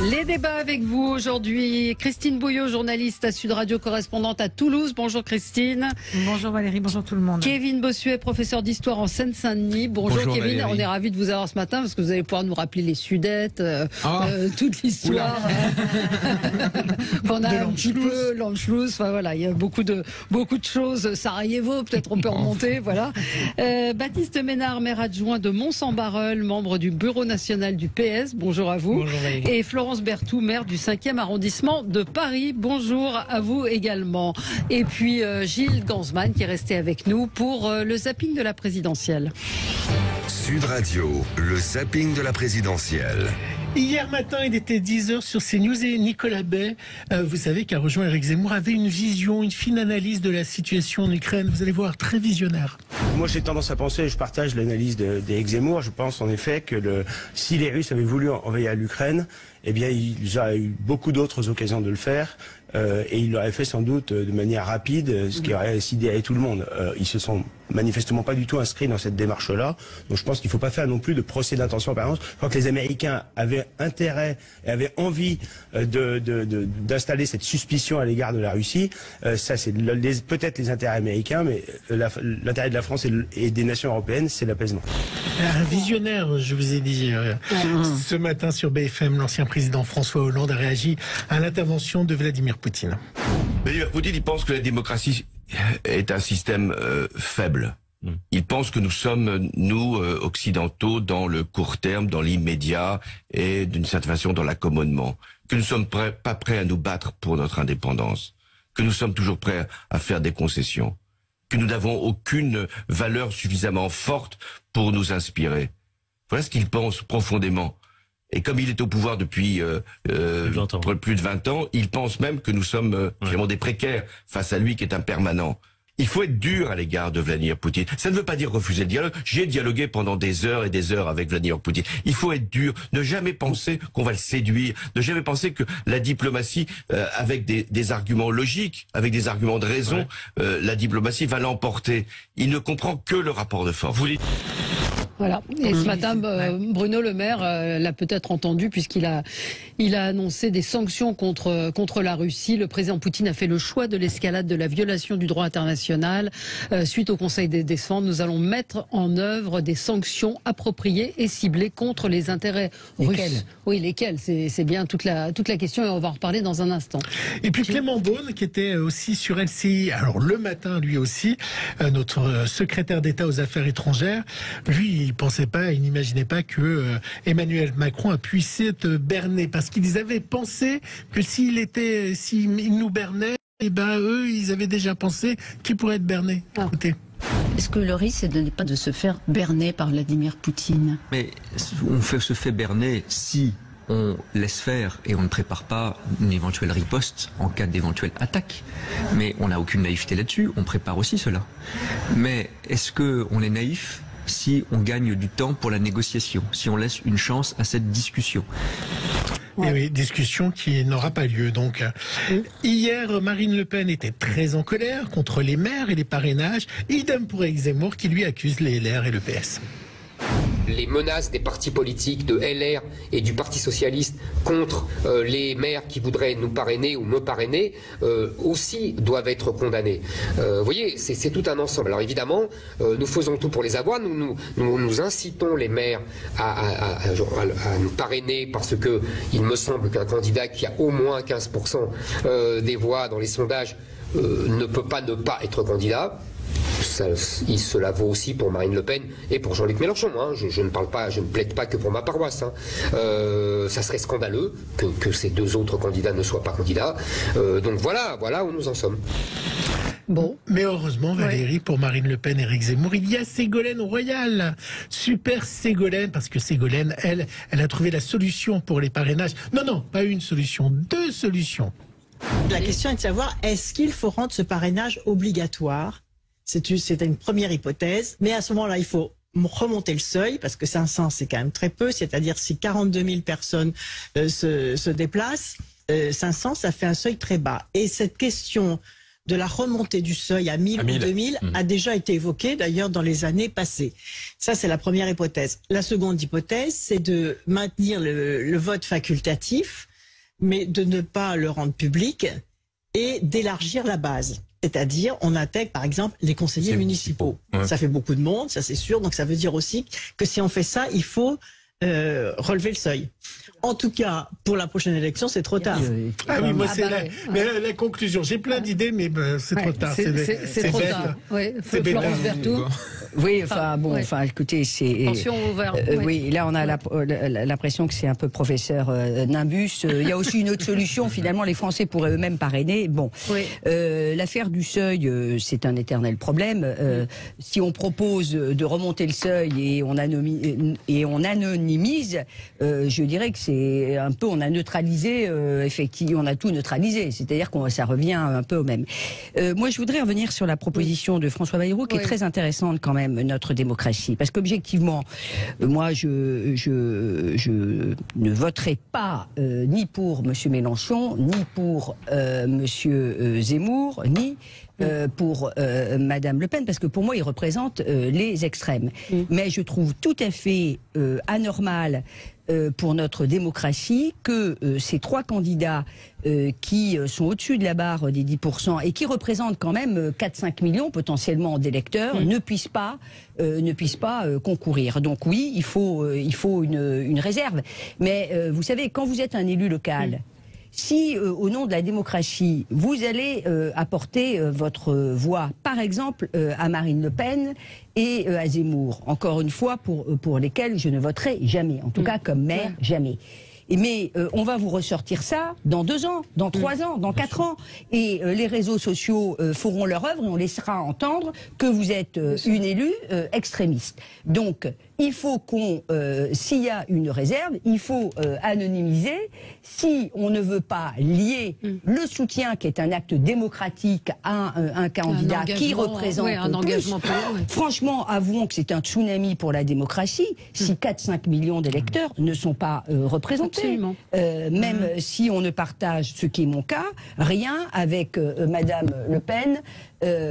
Les débats avec vous aujourd'hui. Christine Bouillot, journaliste à Sud Radio, correspondante à Toulouse. Bonjour Christine. Bonjour Valérie, bonjour tout le monde. Kevin Bossuet, professeur d'histoire en Seine-Saint-Denis. Bonjour Kevin, Valérie. On est ravis de vous avoir ce matin parce que vous allez pouvoir nous rappeler les Sudètes, toute l'histoire. On a un petit peu l'Anschluss, enfin voilà, il y a beaucoup de choses. Sarajevo, peut-être on peut remonter, voilà. Baptiste Ménard, maire adjoint de Mons-en-Barœul, membre du bureau national du PS. Bonjour à vous. Bonjour Valérie. Et Florence Berthoud, maire du 5e arrondissement de Paris. Bonjour à vous également. Et puis Gilles Gansman qui est resté avec nous pour le zapping de la présidentielle. Sud Radio, le zapping de la présidentielle. Hier matin, il était 10h sur CNews et Nicolas Bay, vous savez, qui a rejoint Éric Zemmour, avait une vision, une fine analyse de la situation en Ukraine. Vous allez voir, très visionnaire. Moi, j'ai tendance à penser, je partage l'analyse d'Éric Zemmour, je pense en effet que si les Russes avaient voulu envahir l'Ukraine, eh bien, ils auraient eu beaucoup d'autres occasions de le faire. Et ils l'auraient fait sans doute de manière rapide, ce qui aurait sidéré tout le monde. Ils se sont manifestement pas du tout inscrits dans cette démarche-là. Donc je pense qu'il ne faut pas faire non plus de procès d'intention en permanence. Je crois que les Américains avaient intérêt et avaient envie d'installer cette suspicion à l'égard de la Russie. Ça, c'est peut-être les intérêts américains, mais l'intérêt de la France et des nations européennes, c'est l'apaisement. Un visionnaire, je vous ai dit ce matin sur BFM, l'ancien président François Hollande a réagi à l'intervention de Vladimir Poutine. Vladimir Poutine, il pense que la démocratie est un système faible. Il pense que nous sommes, nous, occidentaux, dans le court terme, dans l'immédiat et d'une certaine façon dans l'accommodement. Que nous ne sommes pas prêts à nous battre pour notre indépendance. Que nous sommes toujours prêts à faire des concessions. Que nous n'avons aucune valeur suffisamment forte pour nous inspirer. Voilà ce qu'il pense profondément. Et comme il est au pouvoir depuis plus de 20 ans, il pense même que nous sommes vraiment des précaires face à lui qui est un permanent. Il faut être dur à l'égard de Vladimir Poutine. Ça ne veut pas dire refuser le dialogue. J'ai dialogué pendant des heures et des heures avec Vladimir Poutine. Il faut être dur, ne jamais penser qu'on va le séduire, ne jamais penser que la diplomatie, avec des arguments logiques, avec des arguments de raison, la diplomatie va l'emporter. Il ne comprend que le rapport de force. Voilà. Et ce matin, Bruno Le Maire l'a peut-être entendu puisqu'il a annoncé des sanctions contre la Russie. Le président Poutine a fait le choix de l'escalade de la violation du droit international. Suite au Conseil des défenses, nous allons mettre en œuvre des sanctions appropriées et ciblées contre les intérêts russes. Oui, lesquels? C'est bien toute la question et on va en reparler dans un instant. Et puis Clément Beaune, qui était aussi sur LCI, alors le matin lui aussi, notre secrétaire d'État aux Affaires étrangères, lui, il pensait pas, il n'imaginait pas que Emmanuel Macron puisse être berné, parce qu'ils avaient pensé que s'il nous bernait, eh ben eux, ils avaient déjà pensé qu'il pourrait être berné. Écoutez. Est-ce que le risque, c'est pas de se faire berner par Vladimir Poutine? Mais on se fait berner si on laisse faire et on ne prépare pas une éventuelle riposte en cas d'éventuelle attaque. Mais on n'a aucune naïveté là-dessus, on prépare aussi cela. Mais est-ce qu'on est naïf si on gagne du temps pour la négociation, si on laisse une chance à cette discussion? Et oui, discussion qui n'aura pas lieu. Donc, hier, Marine Le Pen était très en colère contre les maires et les parrainages. Idem pour Éric Zemmour qui lui accuse les LR et le PS. Les menaces des partis politiques de LR et du Parti Socialiste contre les maires qui voudraient nous parrainer ou me parrainer aussi doivent être condamnées. Vous voyez, c'est tout un ensemble. Alors évidemment, nous faisons tout pour les avoir. Nous incitons les maires à nous parrainer parce que il me semble qu'un candidat qui a au moins 15% des voix dans les sondages ne peut pas ne pas être candidat. Cela vaut aussi pour Marine Le Pen et pour Jean-Luc Mélenchon. Je ne plaide pas que pour ma paroisse. Ça serait scandaleux que ces deux autres candidats ne soient pas candidats. Donc voilà où nous en sommes. Bon, mais heureusement, Valérie, pour Marine Le Pen et Éric Zemmour, il y a Ségolène Royal. Super Ségolène, parce que Ségolène, elle a trouvé la solution pour les parrainages. Non, pas une solution, deux solutions. La question est de savoir, est-ce qu'il faut rendre ce parrainage obligatoire? C'est une première hypothèse, mais à ce moment-là, il faut remonter le seuil, parce que 500, c'est quand même très peu, c'est-à-dire si 42 000 personnes se déplacent, 500, ça fait un seuil très bas. Et cette question de la remontée du seuil à 1000 ou 2000 a déjà été évoquée d'ailleurs dans les années passées. Ça, c'est la première hypothèse. La seconde hypothèse, c'est de maintenir le vote facultatif, mais de ne pas le rendre public et d'élargir la base. C'est-à-dire, on intègre par exemple les conseillers municipaux. Ouais. Ça fait beaucoup de monde, ça c'est sûr. Donc ça veut dire aussi que si on fait ça, il faut relever le seuil. En tout cas, pour la prochaine élection, c'est trop tard. Ah oui, moi c'est la conclusion. J'ai plein d'idées, mais c'est trop tard. C'est trop tard. Oui, Florence Berthoud. Oui, enfin bon, écoutez, c'est. Attention au verre. Oui, là on a l'impression que c'est un peu professeur Nimbus. Il y a aussi une autre solution. Finalement, les Français pourraient eux-mêmes parrainer. Bon, l'affaire du seuil, c'est un éternel problème. Si on propose de remonter le seuil et on anonymise, je dirais que c'est un peu, on a neutralisé, effectivement, on a tout neutralisé. C'est-à-dire que ça revient un peu au même. Moi, je voudrais revenir sur la proposition de François Bayrou, qui est très intéressante quand même, notre démocratie. Parce qu'objectivement, moi, je ne voterai pas ni pour M. Mélenchon, ni pour M. Zemmour, ni pour Madame Le Pen, parce que pour moi, ils représentent les extrêmes. Mais je trouve tout à fait anormal pour notre démocratie que ces trois candidats qui sont au-dessus de la barre des 10% et qui représentent quand même 4-5 millions potentiellement d'électeurs ne puissent pas concourir. Donc oui, il faut une réserve. Mais vous savez, quand vous êtes un élu local, si, au nom de la démocratie, vous allez apporter votre voix, par exemple, à Marine Le Pen et à Zemmour, encore une fois, pour lesquels je ne voterai jamais, en tout cas comme maire, jamais. Mais on va vous ressortir ça dans 2 ans, dans 3 ans, dans 4 ans. Et les réseaux sociaux feront leur œuvre et on laissera entendre que vous êtes une élue extrémiste. Donc, il faut s'il y a une réserve, il faut anonymiser. Si on ne veut pas lier le soutien, qui est un acte démocratique, à un candidat qui représente un engagement plus, franchement, avouons que c'est un tsunami pour la démocratie. Si 4-5 millions d'électeurs ne sont pas représentés, même si on ne partage, ce qui est mon cas, rien avec Madame Le Pen,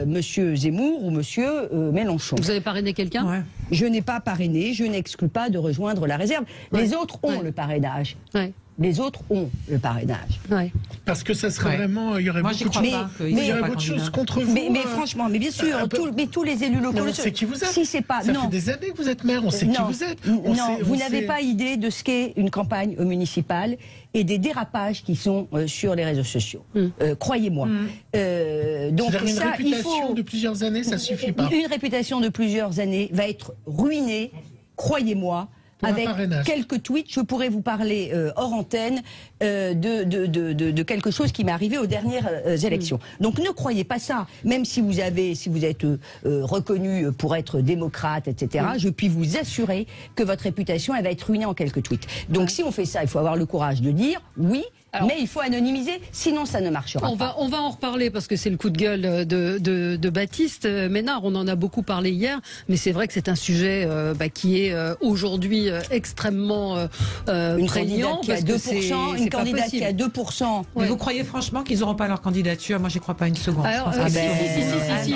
Monsieur Zemmour ou Monsieur Mélenchon. Vous avez parrainé quelqu'un ? Je n'ai pas parrainé, je n'exclus pas de rejoindre la réserve. Les autres ont le parrainage. Les autres ont le parrainage. Parce que ça serait vraiment, il y aurait beaucoup de choses. Il y aurait beaucoup de choses contre vous. Mais franchement, mais bien sûr, tous les élus locaux. On sait qui vous êtes. Si c'est pas, ça fait des années que vous êtes maire. On sait qui vous êtes. Vous n'avez pas idée de ce qu'est une campagne municipale et des dérapages qui sont sur les réseaux sociaux. Croyez-moi. Donc une réputation de plusieurs années, ça suffit pas. Une réputation de plusieurs années va être ruinée. Croyez-moi. Avec quelques tweets, je pourrais vous parler hors antenne de quelque chose qui m'est arrivé aux dernières élections. Donc ne croyez pas ça. Même si vous êtes reconnu pour être démocrate, etc., je puis vous assurer que votre réputation, elle va être ruinée en quelques tweets. Donc si on fait ça, il faut avoir le courage de dire oui. Alors, mais il faut anonymiser, sinon ça ne marchera pas. On va en reparler parce que c'est le coup de gueule de Baptiste Ménard. On en a beaucoup parlé hier, mais c'est vrai que c'est un sujet qui est aujourd'hui extrêmement prégnant. Une candidate qui a 2%. Mais vous croyez franchement qu'ils n'auront pas leur candidature? Moi, j'y crois pas une seconde. Alors, si.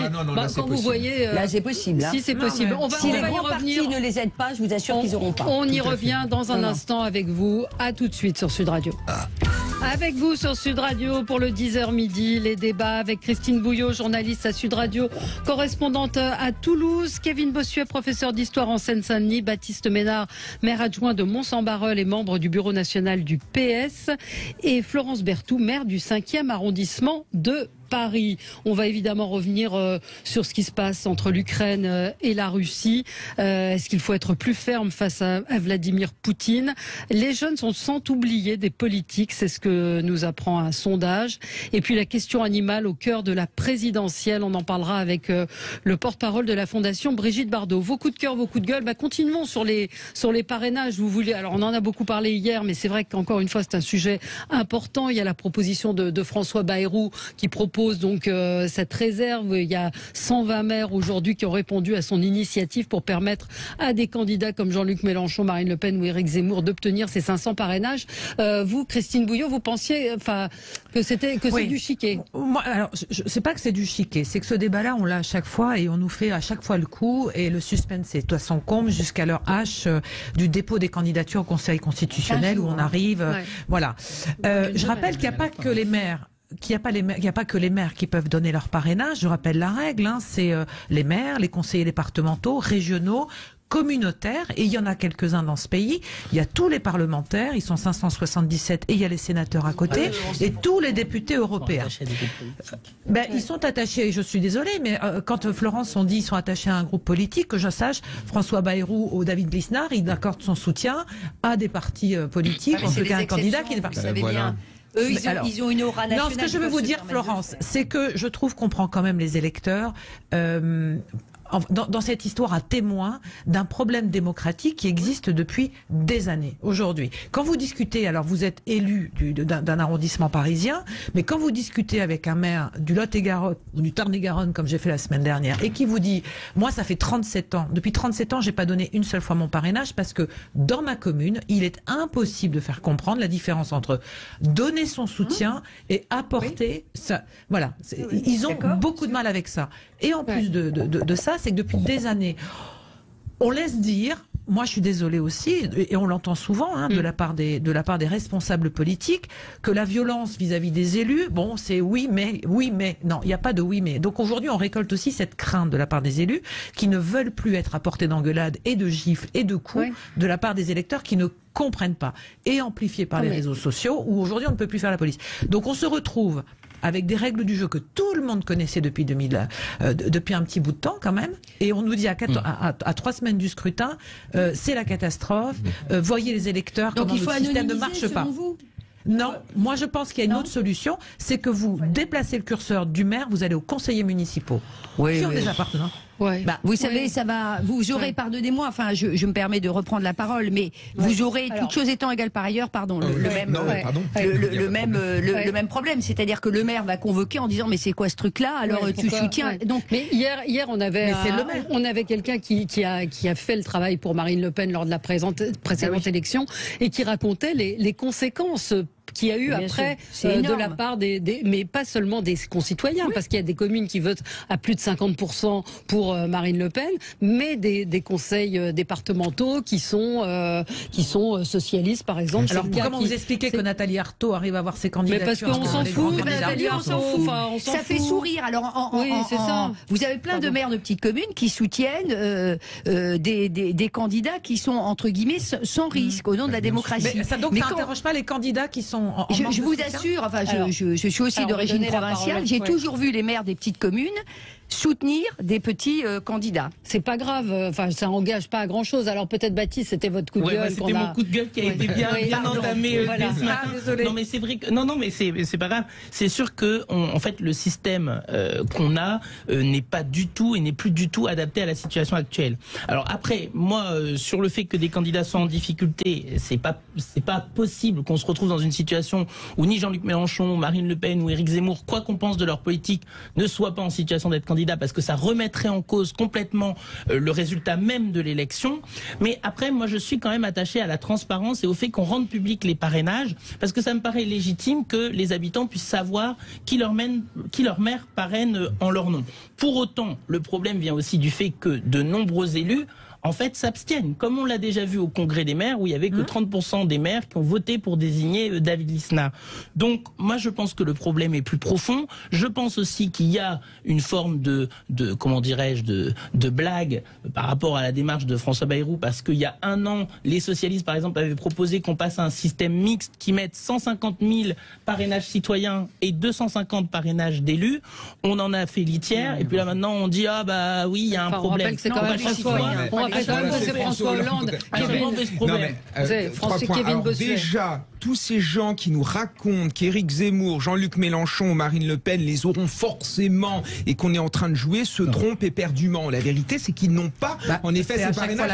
Quand vous voyez, là, c'est possible. Si c'est possible. Si les grands partis ne les aident pas, je vous assure qu'ils n'auront pas. On y revient dans un instant avec vous. À tout de suite sur Sud Radio. Avec vous sur Sud Radio pour le 10h midi, les débats avec Christine Bouillot, journaliste à Sud Radio, correspondante à Toulouse, Kevin Bossuet, professeur d'histoire en Seine-Saint-Denis, Baptiste Ménard, maire adjoint de Mont-Saint-Barreul et membre du bureau national du PS, et Florence Berthoud, maire du 5e arrondissement de Paris. On va évidemment revenir sur ce qui se passe entre l'Ukraine et la Russie. Est-ce qu'il faut être plus ferme face à Vladimir Poutine? Les jeunes sont sans oublier des politiques, c'est ce que nous apprend un sondage. Et puis la question animale au cœur de la présidentielle, on en parlera avec le porte-parole de la Fondation, Brigitte Bardot. Vos coups de cœur, vos coups de gueule, continuons sur les parrainages. Vous voulez, alors on en a beaucoup parlé hier, mais c'est vrai qu'encore une fois c'est un sujet important. Il y a la proposition de François Bayrou qui propose propose donc cette réserve. Il y a 120 maires aujourd'hui qui ont répondu à son initiative pour permettre à des candidats comme Jean-Luc Mélenchon, Marine Le Pen ou Éric Zemmour d'obtenir ces 500 parrainages. Vous, Christine Bouillot, vous pensiez que c'est du chiquet? Moi, alors, je sais pas que c'est du chiquet, c'est que ce débat-là, on l'a à chaque fois et on nous fait à chaque fois le coup et le suspense est à son comble jusqu'à l'heure H du dépôt des candidatures au Conseil constitutionnel où on arrive. Voilà. Je rappelle qu'il n'y a pas que les maires. Il n'y a pas que les maires qui peuvent donner leur parrainage. Je rappelle la règle, c'est les maires, les conseillers départementaux, régionaux, communautaires, et il y en a quelques-uns dans ce pays. Il y a tous les parlementaires, ils sont 577, et il y a les sénateurs à côté, et tous les députés européens. Ils sont attachés, je suis désolée, mais quand Florence on dit ils sont attachés à un groupe politique, que je sache, François Bayrou ou David Lisnard, il accorde son soutien à des partis politiques, en tout cas un candidat qui n'est pas... Eux, ils ont une aura nationale. Non, ce que je veux vous dire, Florence, c'est que je trouve qu'on prend quand même les électeurs dans cette histoire à témoin d'un problème démocratique qui existe depuis des années, aujourd'hui. Quand vous discutez, alors vous êtes élu d'un arrondissement parisien, mais quand vous discutez avec un maire du Lot-et-Garonne ou du Tarn-et-Garonne, comme j'ai fait la semaine dernière, et qui vous dit, moi ça fait 37 ans, depuis 37 ans j'ai pas donné une seule fois mon parrainage parce que dans ma commune, il est impossible de faire comprendre la différence entre donner son soutien et apporter ça. Voilà. Ils ont beaucoup de mal avec ça. Et en plus de ça, c'est que depuis des années, on laisse dire, moi je suis désolée aussi, et on l'entend souvent de la part des responsables politiques, que la violence vis-à-vis des élus, bon c'est oui mais, non, il n'y a pas de oui mais. Donc aujourd'hui on récolte aussi cette crainte de la part des élus qui ne veulent plus être à portée d'engueulade et de gifles et de coups de la part des électeurs qui ne comprennent pas, et amplifiés par les réseaux sociaux où aujourd'hui on ne peut plus faire la police. Donc on se retrouve avec des règles du jeu que tout le monde connaissait depuis depuis un petit bout de temps quand même, et on nous dit à 3 semaines du scrutin, c'est la catastrophe, voyez les électeurs, comment le système ne marche pas. Non, moi je pense qu'il y a une autre solution, c'est que vous déplacez le curseur du maire, vous allez aux conseillers municipaux qui ont des appartements. Vous savez, ça va. Vous aurez, pardonnez-moi, enfin, je me permets de reprendre la parole, mais vous aurez, toutes choses étant égales par ailleurs, le même problème, c'est-à-dire que le maire va convoquer en disant mais c'est quoi ce truc-là, alors tu soutiens. Donc, mais hier on avait quelqu'un qui a fait le travail pour Marine Le Pen lors de la précédente élection et qui racontait les conséquences qu'il y a eu après de la part mais pas seulement des concitoyens, parce qu'il y a des communes qui votent à plus de 50% pour Marine Le Pen, mais des conseils départementaux qui sont socialistes par exemple. Alors comment vous expliquez que Nathalie Arthaud arrive à avoir ses candidatures? Mais parce qu'on s'en fout, Nathalie, on s'en fout. Ça fait sourire. Alors c'est ça. Vous avez plein de maires de petites communes qui soutiennent des candidats qui sont entre guillemets sans risque au nom de la démocratie. Mais ça n'interroge pas les candidats qui sont je vous assure, enfin, je suis aussi d'origine provinciale, j'ai toujours vu les maires des petites communes soutenir des petits candidats. C'est pas grave, enfin ça engage pas à grand chose. Alors peut-être Baptiste, c'était votre coup de gueule. C'était mon coup de gueule qui a été bien entamé dès ce matin. Désolé. Non mais c'est vrai que non mais c'est pas grave. C'est sûr que en fait le système qu'on a n'est pas du tout et n'est plus du tout adapté à la situation actuelle. Alors après moi sur le fait que des candidats sont en difficulté, c'est pas possible qu'on se retrouve dans une situation où ni Jean-Luc Mélenchon, Marine Le Pen ou Éric Zemmour, quoi qu'on pense de leur politique, ne soient pas en situation d'être candidats, parce que ça remettrait en cause complètement le résultat même de l'élection. Mais après, moi, je suis quand même attaché à la transparence et au fait qu'on rende public les parrainages, parce que ça me paraît légitime que les habitants puissent savoir qui leur maire parraine en leur nom. Pour autant, le problème vient aussi du fait que de nombreux élus en fait, s'abstiennent, comme on l'a déjà vu au Congrès des maires, où il y avait que 30% des maires qui ont voté pour désigner David Lisnard. Donc, moi, je pense que le problème est plus profond. Je pense aussi qu'il y a une forme de blague par rapport à la démarche de François Bayrou, parce qu'il y a un an, les socialistes, par exemple, avaient proposé qu'on passe à un système mixte qui mette 150 000 parrainages citoyens et 250 parrainages d'élus. On en a fait litière, et puis là, maintenant, on dit, ah bah oui, il y a un problème. On rappelle que c'est quand même les citoyens. rappelle quand même que c'est François Hollande qui avait ce problème. Alors déjà, tous ces gens qui nous racontent qu'Éric Zemmour, Jean-Luc Mélenchon, Marine Le Pen les auront forcément et qu'on est en train de jouer se trompent éperdument. La vérité, c'est qu'ils n'ont pas, en effet, ces parrainages.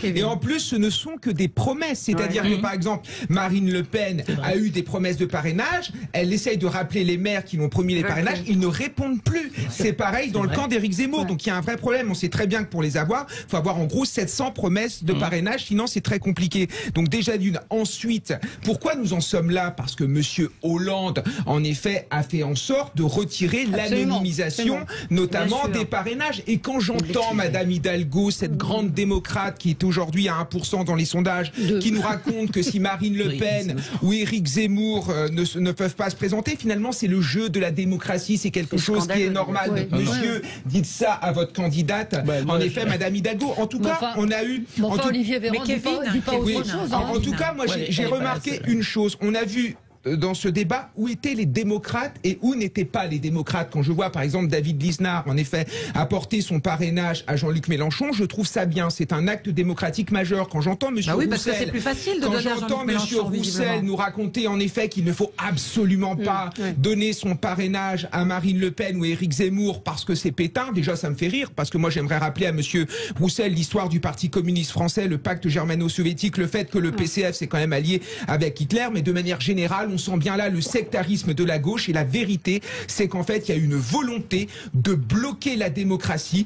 Et en plus, ce ne sont que des promesses. C'est-à-dire que, par exemple, Marine Le Pen a eu des promesses de parrainage. Elle essaye de rappeler les maires qui l'ont promis les parrainages. Ils ne répondent plus. C'est pareil dans le camp d'Éric Zemmour. Donc il y a un vrai problème. On sait très bien que pour les avoir, il faut avoir en gros 700 promesses de parrainage. Sinon, c'est très compliqué. Donc déjà d'une. Ensuite, pourquoi nous en sommes là? Parce que Monsieur Hollande, en effet, a fait en sorte de retirer l'anonymisation, notamment des parrainages. Et quand j'entends Madame Hidalgo, cette grande démocrate qui est aujourd'hui à 1% dans les sondages, qui nous raconte que si Marine Le Pen ou Éric Zemmour ne peuvent pas se présenter, finalement, c'est le jeu de la démocratie. C'est quelque chose qui est normal. Donc, monsieur, dites ça à votre candidate. En effet, Madame Hidalgo. En tout cas, on a eu... Olivier Véran dit pas autre chose. En tout cas, moi, j'ai remarqué une chose. On a vu dans ce débat où étaient les démocrates et où n'étaient pas les démocrates. Quand je vois par exemple David Lisnard en effet apporter son parrainage à Jean-Luc Mélenchon, je trouve ça bien. C'est un acte démocratique majeur. Quand j'entends Monsieur Roussel, parce que c'est plus facile de quand donner à j'entends Jean-Luc Monsieur Roussel nous raconter en effet qu'il ne faut absolument pas donner son parrainage à Marine Le Pen ou Éric Zemmour parce que c'est Pétain, déjà ça me fait rire parce que moi j'aimerais rappeler à Monsieur Roussel l'histoire du Parti communiste français, le pacte germano-soviétique, le fait que le PCF s'est quand même allié avec Hitler, mais de manière générale, on sent bien là le sectarisme de la gauche et la vérité, c'est qu'en fait, il y a une volonté de bloquer la démocratie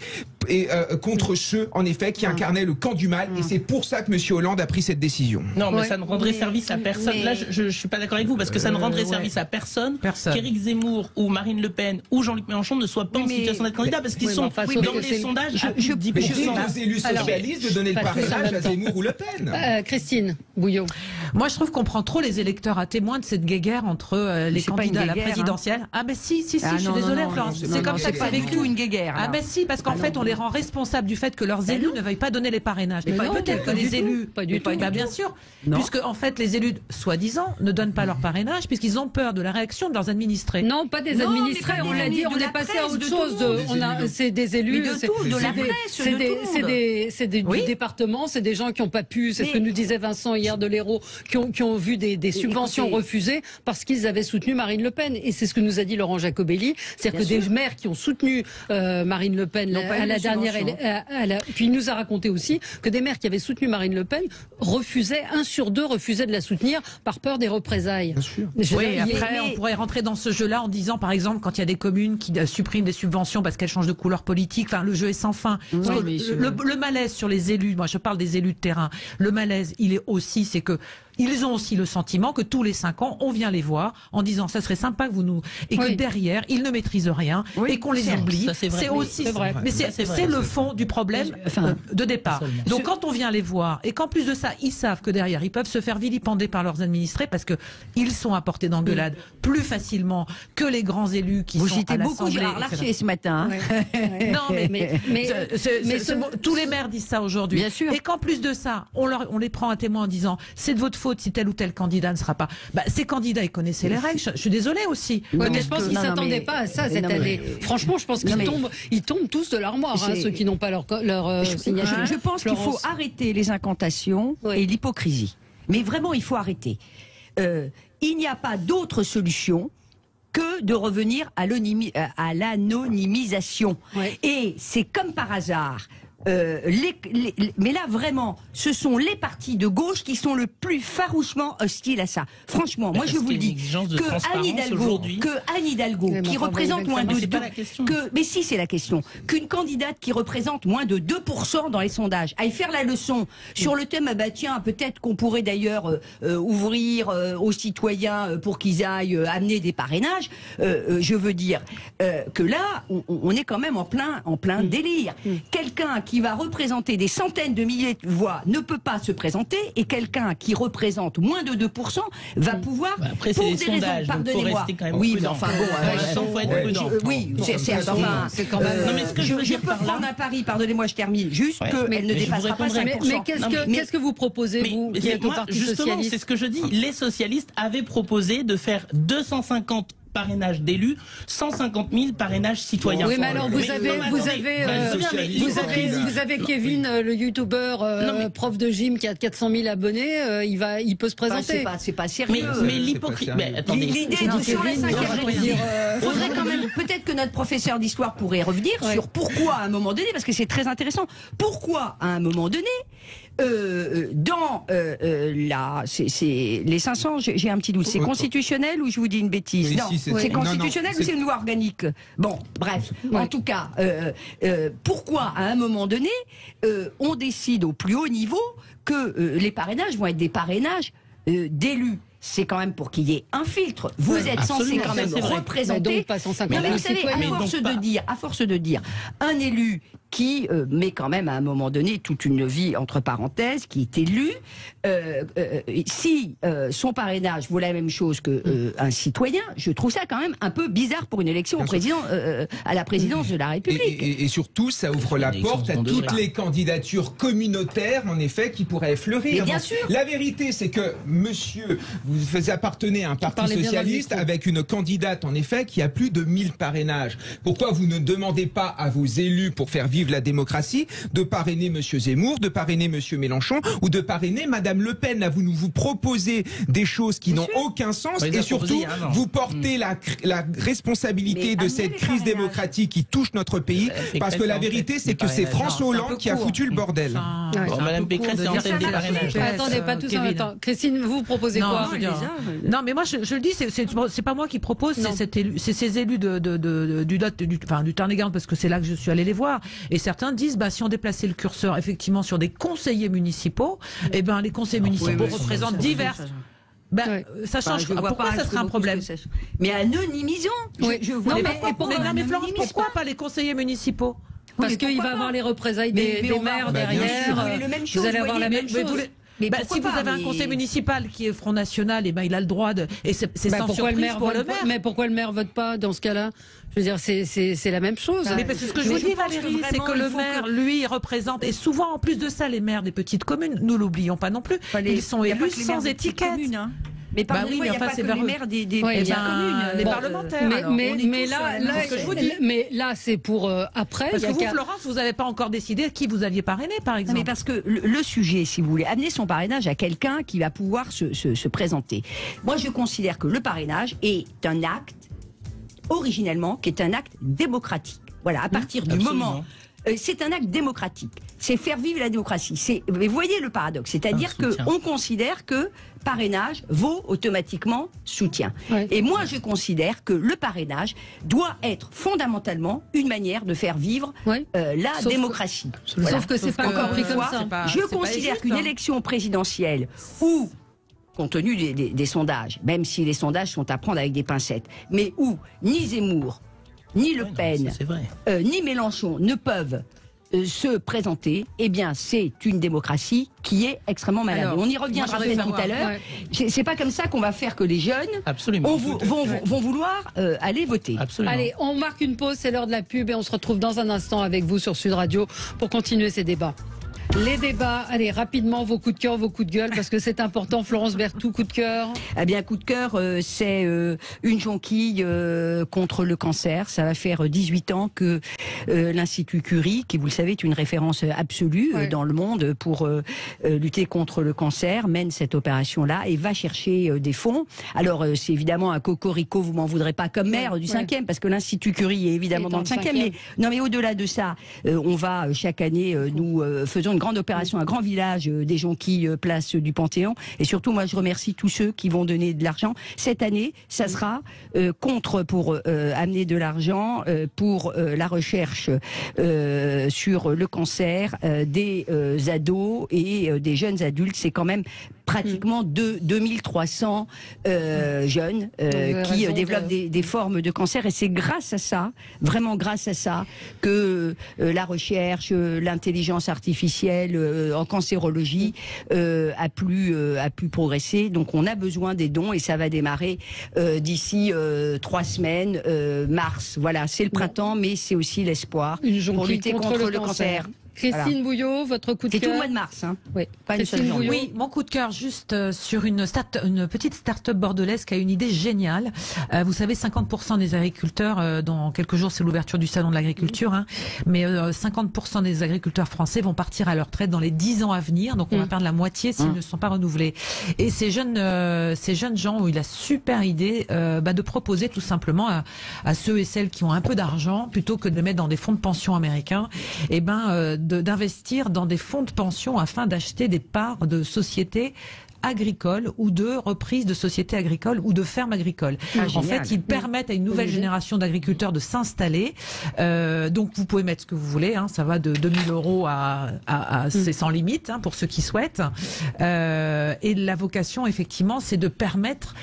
et contre ceux, en effet, qui incarnaient le camp du mal. Et c'est pour ça que M. Hollande a pris cette décision. Non, mais ça ne rendrait service à personne. Là, je suis pas d'accord avec vous, parce que ça ne rendrait service à personne qu'Éric Zemmour ou Marine Le Pen ou Jean-Luc Mélenchon ne soient pas en situation d'être candidat, parce qu'ils sont dans les sondages à plus de 10%. Aux élus socialistes de donner le parrainage à Zemmour ou Le Pen. Christine Bouillon. Moi, je trouve qu'on prend trop les électeurs à témoin de cette guéguerre entre les candidats à la présidentielle. Ah ben si, je suis désolée, Florence. C'est comme ça que ça a vécu une guéguerre. Ah ben si, parce qu'en fait, on les rend responsables du fait que leurs élus ne veuillent pas donner les parrainages. Peut-être que les élus, bien sûr, puisque en fait les élus, soi-disant, ne donnent pas leur parrainage puisqu'ils ont peur de la réaction de leurs administrés. Non, pas des administrés. On l'a dit, on est passé à autre chose. C'est des élus, c'est du département, c'est des gens qui n'ont pas pu. C'est ce que nous disait Vincent hier de l'Hérault, qui ont vu des subventions refusées parce qu'ils avaient soutenu Marine Le Pen. Et c'est ce que nous a dit Laurent Jacobelli, c'est-à-dire que des maires qui ont soutenu Marine Le Pen à la dernière, puis il nous a raconté aussi que des maires qui avaient soutenu Marine Le Pen refusaient, 1 sur 2 refusaient de la soutenir par peur des représailles. Bien sûr. Après, on pourrait rentrer dans ce jeu-là en disant, par exemple, quand il y a des communes qui suppriment des subventions parce qu'elles changent de couleur politique, enfin, le jeu est sans fin. Le malaise sur les élus, moi je parle des élus de terrain, le malaise, il est aussi, c'est que ils ont aussi le sentiment que tous les 5 ans, on vient les voir en disant ça serait sympa que vous nous... Et que derrière, ils ne maîtrisent rien et qu'on les oublie. C'est aussi... Mais c'est le fond du problème de départ. Donc quand on vient les voir et qu'en plus de ça, ils savent que derrière, ils peuvent se faire vilipender par leurs administrés parce que ils sont à portée d'engueulade plus facilement que les grands élus qui sont à l'Assemblée. Vous citez beaucoup Gérard Larcher ce matin. Non, mais tous les maires disent ça aujourd'hui. Bien sûr. Et qu'en plus de ça, on les prend à témoin en disant c'est de votre faute si tel ou tel candidat ne sera pas. Ces candidats, ils connaissaient les règles. Je suis désolée aussi. Mais je pense qu'ils ne s'attendaient pas à ça cette année. Franchement, je pense qu'ils tombent tous de l'armoire, ceux qui n'ont pas leur signature. Je pense qu'il faut arrêter les incantations et l'hypocrisie. Mais vraiment, il faut arrêter. Il n'y a pas d'autre solution que de revenir à l'anonymisation. Et c'est comme par hasard. Mais là vraiment, ce sont les partis de gauche qui sont le plus farouchement hostiles à ça. Franchement, moi je vous le dis que Anne Hidalgo, qui représente moins de 2%, mais si c'est la question, qu'une candidate qui représente moins de 2% dans les sondages aille faire la leçon sur le thème, tiens, peut-être qu'on pourrait d'ailleurs ouvrir aux citoyens pour qu'ils aillent amener des parrainages. Je veux dire que là, on est quand même en plein délire. Quelqu'un qui va représenter des centaines de milliers de voix ne peut pas se présenter et quelqu'un qui représente moins de 2% va pouvoir, après, pour des raisons, pardonnez-moi. Oui, mais enfin bon, oui, c'est quand même. Non, mais ce que je peux prendre un pari, pardonnez-moi, je termine, juste qu'elle ne dépassera pas 5%. Mais qu'est-ce que vous proposez, vous, qui êtes au Parti Socialiste ? Justement, c'est ce que je dis. Les socialistes avaient proposé de faire 250 parrainages d'élus, 150 000 parrainages citoyens. Oui, mais alors vous avez Kevin, le youtubeur faiseur prof de gym qui a 400 000 abonnés, il peut se présenter. C'est pas sérieux. Mais l'hypocrisie. Attendez. L'idée sur la 5e faudrait quand même, peut-être que notre professeur d'histoire pourrait revenir sur pourquoi à un moment donné, parce que c'est très intéressant, pourquoi à un moment donné, dans les 500, j'ai un petit doute, c'est constitutionnel ou je vous dis une bêtise? Oui, non, si, c'est constitutionnel ou c'est une loi organique? Bon, bref, en tout cas, pourquoi à un moment donné, on décide au plus haut niveau que les parrainages vont être des parrainages d'élus? C'est quand même pour qu'il y ait un filtre. Vous êtes censé quand même représenter. Donc pas 150 000 citoyens. À force de dire, un élu qui met quand même à un moment donné toute une vie entre parenthèses, qui est élu, si son parrainage vaut la même chose que un citoyen, je trouve ça quand même un peu bizarre pour une élection au président, à la présidence de la République. Et surtout, ça ouvre la porte à toutes les candidatures communautaires, en effet, qui pourraient fleurir. Mais bien sûr. La vérité, c'est que, monsieur, vous appartenez à un parti socialiste avec une candidate, en effet, qui a plus de 1000 parrainages. Pourquoi vous ne demandez pas à vos élus, pour faire vivre la démocratie, de parrainer monsieur Zemmour, de parrainer monsieur Mélenchon ou de parrainer madame Le Pen? Là, vous proposez des choses qui n'ont aucun sens et surtout, vous portez la responsabilité de cette crise démocratique qui touche notre pays parce que la vérité, c'est que c'est François Hollande qui a foutu le bordel. Madame Pécresse, c'est en tête des parrainages. Attendez, pas tous en même temps. Christine, vous proposez quoi? Non, mais moi, je le dis, c'est pas moi qui propose, c'est ces élus du Tarn-et-Garonne, parce que c'est là que je suis allée les voir. Et certains disent, si on déplaçait le curseur effectivement sur des conseillers municipaux, les conseillers municipaux représentent diverses. Ça change. Pourquoi ça serait un problème? Mais anonymisons. Je vois mais Florence, pourquoi pas les conseillers municipaux? Parce qu'il va y avoir les représailles des maires derrière. Vous allez avoir la même chose. Si vous avez un conseil municipal qui est Front National, il a le droit de. Et c'est sans surprise pour le maire. Mais pourquoi le maire vote pas dans ce cas-là? Je veux dire, c'est la même chose. Mais c'est ce que je vous dis, Valérie, c'est que le maire, lui, représente. Et souvent, en plus de ça, les maires des petites communes, nous l'oublions pas non plus, ils sont élus sans étiquette. Mais pardonnez-moi, il n'y a pas que les maires des communes, les parlementaires. Mais là, c'est pour après. Parce que vous, Florence, vous n'avez pas encore décidé qui vous alliez parrainer, par exemple. Mais parce que le sujet, si vous voulez, amener son parrainage à quelqu'un qui va pouvoir se présenter. Moi, je considère que le parrainage est un acte, originellement, qui est un acte démocratique. Voilà, à partir du moment... c'est un acte démocratique. C'est faire vivre la démocratie. Mais vous voyez le paradoxe. C'est-à-dire qu'on considère que parrainage vaut automatiquement soutien. Et moi, je considère que le parrainage doit être fondamentalement une manière de faire vivre la démocratie. Sauf que c'est pas compris comme ça. Je considère qu'une élection présidentielle où, compte tenu des sondages, même si les sondages sont à prendre avec des pincettes, mais où ni Zemmour, ni Le Pen, ni Mélenchon ne peuvent se présenter, c'est une démocratie qui est extrêmement malade. On y reviendra peut-être tout à l'heure. C'est pas comme ça qu'on va faire que les jeunes vont vouloir aller voter. Allez, on marque une pause, c'est l'heure de la pub et on se retrouve dans un instant avec vous sur Sud Radio pour continuer ces débats. Les débats, allez, rapidement, vos coups de cœur, vos coups de gueule, parce que c'est important. Florence Berthoud, coup de cœur. Eh bien, coup de cœur, c'est une jonquille contre le cancer. Ça va faire 18 ans que l'Institut Curie, qui, vous le savez, est une référence absolue dans le monde pour lutter contre le cancer, mène cette opération-là et va chercher des fonds. Alors, c'est évidemment un cocorico, vous m'en voudrez pas, comme maire du 5e, parce que l'Institut Curie est évidemment dans le 5e. Mais au-delà de ça, on va chaque année, nous faisons une grande opération, un grand village des jonquilles, place du Panthéon. Et surtout, moi, je remercie tous ceux qui vont donner de l'argent. Cette année, ça sera pour amener de l'argent pour la recherche sur le cancer des ados et des jeunes adultes. C'est quand même pratiquement 2300 jeunes qui développent des formes de cancer. Et c'est grâce à ça, vraiment grâce à ça, que la recherche, l'intelligence artificielle en cancérologie a pu progresser. Donc on a besoin des dons et ça va démarrer d'ici 3 semaines, mars. Voilà, c'est le printemps, mais c'est aussi l'espoir pour lutter contre le cancer. Christine Bouillot, votre coup de cœur. C'est tout le mois de mars, hein. Oui. Pas une seule journée. Oui, mon coup de cœur juste sur une petite start-up bordelaise qui a une idée géniale. Vous savez, 50% des agriculteurs, dans quelques jours c'est l'ouverture du salon de l'agriculture, hein, mais 50% des agriculteurs français vont partir à leur retraite dans les 10 ans à venir, donc on va perdre la moitié s'ils ne sont pas renouvelés. Et ces jeunes gens ont eu la super idée de proposer tout simplement à ceux et celles qui ont un peu d'argent, plutôt que de les mettre dans des fonds de pension américains, d'investir dans des fonds de pension afin d'acheter des parts de sociétés agricoles ou de reprises de sociétés agricoles ou de fermes agricoles. En fait, ils permettent à une nouvelle génération d'agriculteurs de s'installer. Donc, vous pouvez mettre ce que vous voulez. Hein, ça va de 2 000 euros c'est sans limite, hein, pour ceux qui souhaitent. Et la vocation, effectivement, c'est de permettre,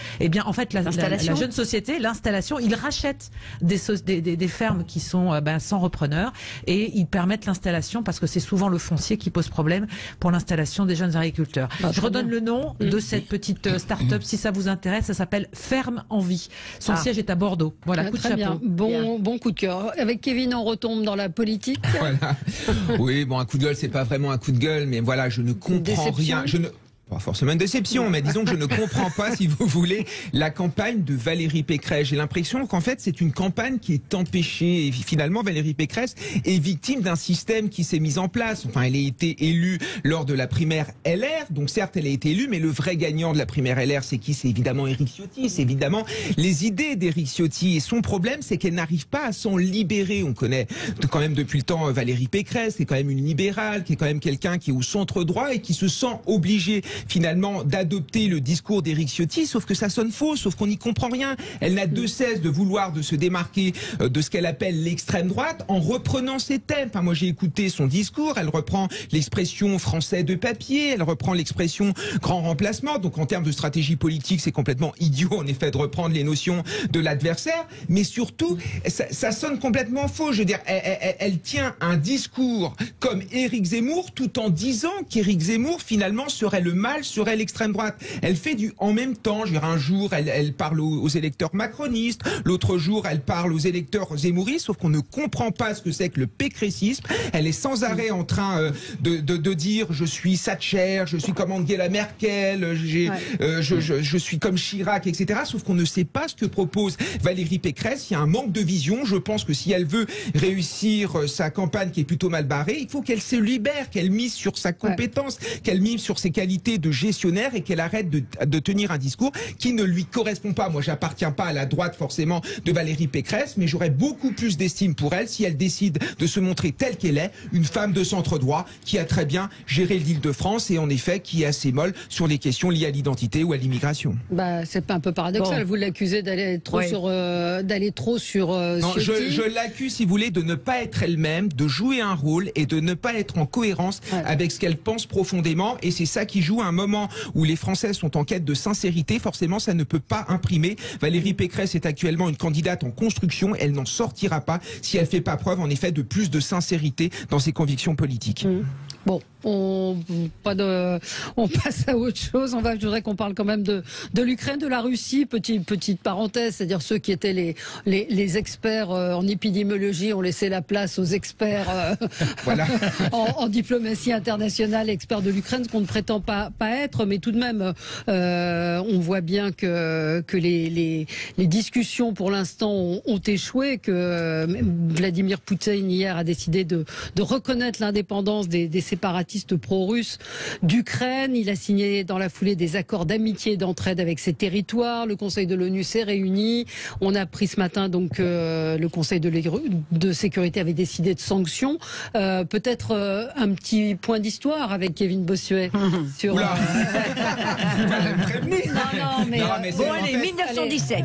en fait, la jeune société, l'installation, ils rachètent des fermes qui sont sans repreneur et ils permettent l'installation parce que c'est souvent le foncier qui pose problème pour l'installation des jeunes agriculteurs. Je redonne le nom de cette petite start-up, si ça vous intéresse, ça s'appelle Ferme en Vie. Son siège est à Bordeaux. Voilà, coup de chapeau. Bien. Bon coup de cœur. Avec Kevin, on retombe dans la politique. Voilà. Oui, bon, un coup de gueule, c'est pas vraiment un coup de gueule, mais voilà, je ne comprends rien. Pas forcément une déception, mais disons que je ne comprends pas, si vous voulez, la campagne de Valérie Pécresse. J'ai l'impression qu'en fait, c'est une campagne qui est empêchée. Et finalement, Valérie Pécresse est victime d'un système qui s'est mis en place. Enfin, elle a été élue lors de la primaire LR. Donc certes, elle a été élue, mais le vrai gagnant de la primaire LR, c'est qui? C'est évidemment Éric Ciotti. C'est évidemment les idées d'Éric Ciotti. Et son problème, c'est qu'elle n'arrive pas à s'en libérer. On connaît quand même depuis le temps Valérie Pécresse, qui est quand même une libérale, qui est quand même quelqu'un qui est au centre droit et qui se sent obligée finalement d'adopter le discours d'Éric Ciotti, sauf que ça sonne faux, sauf qu'on n'y comprend rien. Elle n'a de cesse de vouloir se démarquer de ce qu'elle appelle l'extrême droite en reprenant ses thèmes. Enfin, moi j'ai écouté son discours, elle reprend l'expression français de papier, elle reprend l'expression grand remplacement, donc en termes de stratégie politique c'est complètement idiot en effet de reprendre les notions de l'adversaire, mais surtout ça sonne complètement faux. Je veux dire, elle tient un discours comme Éric Zemmour tout en disant qu'Éric Zemmour finalement serait le mal, serait l'extrême droite. Elle fait du en même temps. Je veux dire, un jour, elle parle aux électeurs macronistes, l'autre jour, elle parle aux électeurs zémouristes, sauf qu'on ne comprend pas ce que c'est que le pécressisme. Elle est sans arrêt en train de dire je suis Thatcher, je suis comme Angela Merkel, je suis comme Chirac, etc. Sauf qu'on ne sait pas ce que propose Valérie Pécresse. Il y a un manque de vision. Je pense que si elle veut réussir sa campagne qui est plutôt mal barrée, il faut qu'elle se libère, qu'elle mise sur sa compétence, qu'elle mise sur ses qualités de gestionnaire et qu'elle arrête de tenir un discours qui ne lui correspond pas. Moi, j'appartiens pas à la droite forcément de Valérie Pécresse, mais j'aurais beaucoup plus d'estime pour elle si elle décide de se montrer telle qu'elle est, une femme de centre droit qui a très bien géré l'Île-de-France et en effet qui est assez molle sur les questions liées à l'identité ou à l'immigration. C'est pas un peu paradoxal. Bon. Vous l'accusez d'aller trop sur non, je l'accuse, si vous voulez, de ne pas être elle-même, de jouer un rôle et de ne pas être en cohérence avec ce qu'elle pense profondément. Et c'est ça qui joue à un moment où les Français sont en quête de sincérité. Forcément, ça ne peut pas imprimer. Valérie Pécresse est actuellement une candidate en construction. Elle n'en sortira pas si elle fait pas preuve, en effet, de plus de sincérité dans ses convictions politiques. Bon, on passe à autre chose. Je voudrais qu'on parle quand même de l'Ukraine, de la Russie. Petite parenthèse, c'est-à-dire ceux qui étaient les experts en épidémiologie ont laissé la place aux experts en diplomatie internationale, experts de l'Ukraine, ce qu'on ne prétend pas être, mais tout de même, on voit bien que les discussions pour l'instant ont échoué, que Vladimir Poutine hier a décidé de reconnaître l'indépendance des séparatistes pro-russes d'Ukraine. Il a signé dans la foulée des accords d'amitié et d'entraide avec ces territoires. Le Conseil de l'ONU s'est réuni. On a appris ce matin donc le Conseil de sécurité avait décidé de sanctions. Peut-être un petit point d'histoire avec Kevin Bossuet sur. Non, mais bon, allez, 1917.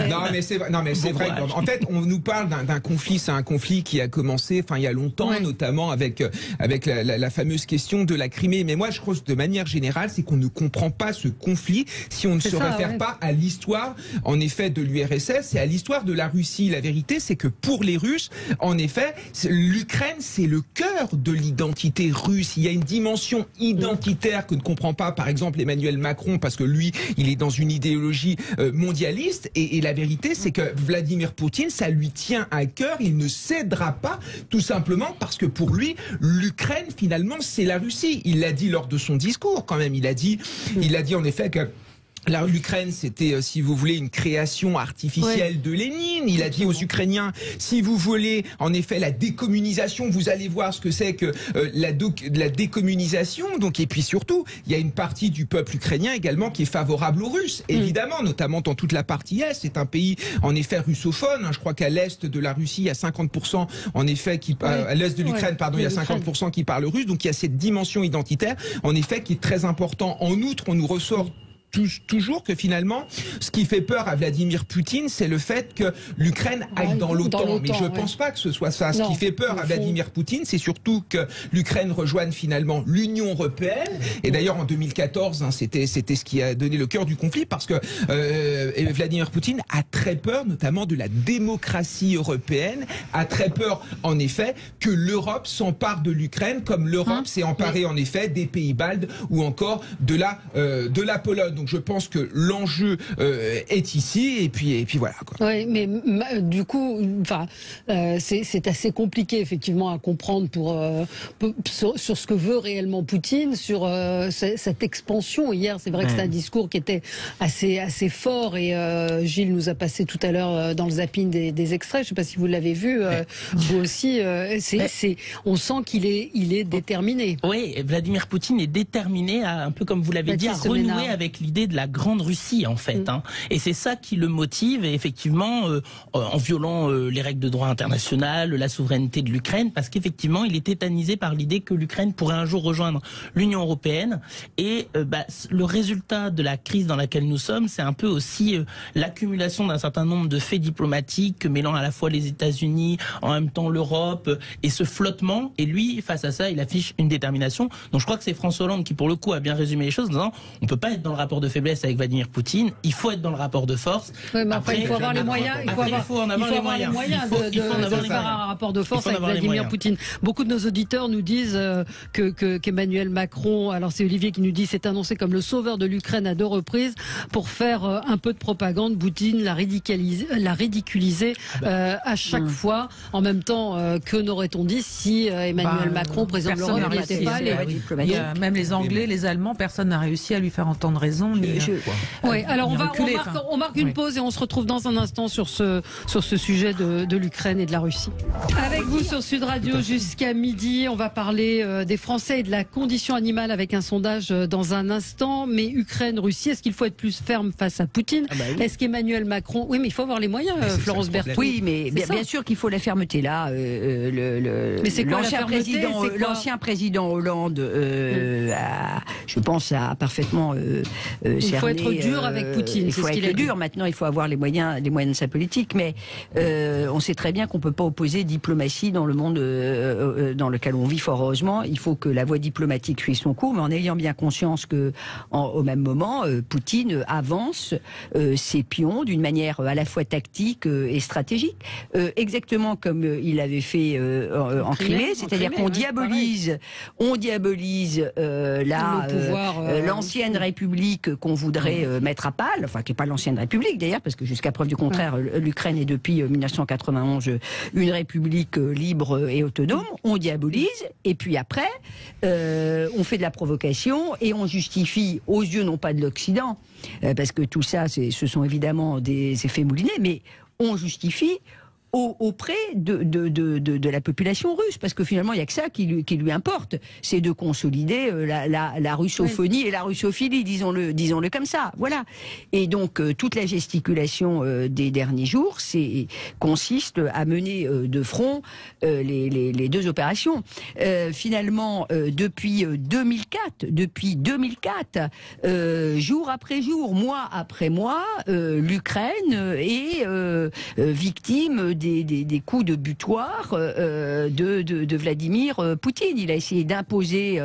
Non, mais c'est vrai. En fait, on nous parle d'un conflit. C'est un conflit qui a commencé, il y a longtemps, notamment avec avec la fameuse question de la Crimée. Mais moi, je crois que de manière générale, c'est qu'on ne comprend pas ce conflit si on ne se réfère pas à l'histoire, en effet, de l'URSS et à l'histoire de la Russie. La vérité, c'est que pour les Russes, en effet, l'Ukraine, c'est le cœur de l'identité russe. Il y a une dimension identitaire que ne comprend pas, par exemple, Emmanuel Macron, parce que lui, il est dans une idéologie mondialiste. Et la vérité, c'est que Vladimir Poutine, ça lui tient à cœur. Il ne cédera pas, tout simplement parce que pour lui, l'Ukraine, finalement, c'est la Russie. Il l'a dit lors de son discours, quand même. Il a dit en effet que l'Ukraine, c'était, si vous voulez, une création artificielle de Lénine. Il a dit aux Ukrainiens, si vous voulez, en effet, la décommunisation, vous allez voir ce que c'est que la décommunisation. Donc, et puis surtout, il y a une partie du peuple ukrainien également qui est favorable aux Russes, évidemment, notamment dans toute la partie Est. C'est un pays, en effet, russophone. Je crois qu'à l'Est de la Russie, il y a 50%, en effet, à l'Est de l'Ukraine, pardon, il y a 50% qui parlent russe. Donc, il y a cette dimension identitaire, en effet, qui est très important. En outre, on nous ressort toujours que finalement, ce qui fait peur à Vladimir Poutine, c'est le fait que l'Ukraine aille dans l'OTAN. Mais je ne pense pas que ce soit ça. Ce qui fait peur à Vladimir Poutine, c'est surtout que l'Ukraine rejoigne finalement l'Union européenne. Et d'ailleurs, en 2014, c'était ce qui a donné le cœur du conflit, parce que Vladimir Poutine a très peur, notamment de la démocratie européenne, a très peur, en effet, que l'Europe s'empare de l'Ukraine, comme l'Europe s'est emparée, en effet, des pays baltes ou encore de la Pologne. Donc je pense que l'enjeu est ici, et puis voilà, quoi. Oui, mais du coup, c'est assez compliqué effectivement à comprendre sur ce que veut réellement Poutine, sur cette expansion. Hier, c'est vrai que c'est un discours qui était assez fort, et Gilles nous a passé tout à l'heure dans le zapping des extraits. Je ne sais pas si vous l'avez vu, vous aussi. On sent qu'il est déterminé. Oui, Vladimir Poutine est déterminé à, un peu comme vous l'avez dit, à renouer avec l'idée de la grande Russie, en fait. Et c'est ça qui le motive, et effectivement, en violant les règles de droit international, la souveraineté de l'Ukraine, parce qu'effectivement, il est tétanisé par l'idée que l'Ukraine pourrait un jour rejoindre l'Union européenne. Et le résultat de la crise dans laquelle nous sommes, c'est un peu aussi l'accumulation d'un certain nombre de faits diplomatiques, mêlant à la fois les États-Unis, en même temps l'Europe, et ce flottement. Et lui, face à ça, il affiche une détermination. Donc je crois que c'est François Hollande qui, pour le coup, a bien résumé les choses en disant, on peut pas être dans le rapport de faiblesse avec Vladimir Poutine, il faut être dans le rapport de force. Oui, mais après, il faut avoir les moyens. Il faut avoir les moyens de faire un rapport de force avec Vladimir Poutine. Beaucoup de nos auditeurs nous disent qu'Emmanuel Macron, alors c'est Olivier qui nous dit, s'est annoncé comme le sauveur de l'Ukraine à 2 reprises pour faire un peu de propagande. Poutine l'a ridiculisé à chaque fois. En même temps, que n'aurait-on dit si Emmanuel Macron, président de l'Europe, n'était pas même les Anglais, les Allemands, personne n'a réussi à lui faire entendre raison. Oui, alors on marque une pause et on se retrouve dans un instant sur ce sujet de l'Ukraine et de la Russie. Avec vous sur Sud Radio jusqu'à midi, on va parler des Français et de la condition animale avec un sondage dans un instant. Mais Ukraine, Russie, est-ce qu'il faut être plus ferme face à Poutine? Est-ce qu'Emmanuel Macron... Oui, mais il faut avoir les moyens, Florence Berthoud. Oui, mais bien sûr qu'il faut la fermeté. Là, l'ancien président Hollande, je pense, a parfaitement il faut être dur avec Poutine. Il faut être dur. Maintenant, il faut avoir les moyens de sa politique. Mais on sait très bien qu'on ne peut pas opposer diplomatie dans le monde dans lequel on vit, fort heureusement. Il faut que la voie diplomatique suive son cours, mais en ayant bien conscience que, au même moment, Poutine avance ses pions d'une manière à la fois tactique et stratégique, exactement comme il avait fait en Crimée, c'est-à-dire qu'on diabolise l'ancienne République qu'on voudrait mettre à pâle, enfin qui n'est pas l'ancienne République d'ailleurs, parce que jusqu'à preuve du contraire, l'Ukraine est depuis 1991 une République libre et autonome. On diabolise, et puis après, on fait de la provocation et on justifie aux yeux non pas de l'Occident, parce que tout ça, ce sont évidemment des effets moulinés, mais on justifie auprès de la population russe, parce que finalement il n'y a que ça qui lui importe, c'est de consolider la russophonie et la russophilie, disons-le comme ça, voilà. Et donc toute la gesticulation des derniers jours consiste à mener de front les deux opérations. Finalement, depuis 2004, jour après jour, mois après mois, l'Ukraine est victime des coups de butoir de Vladimir Poutine. Il a essayé d'imposer,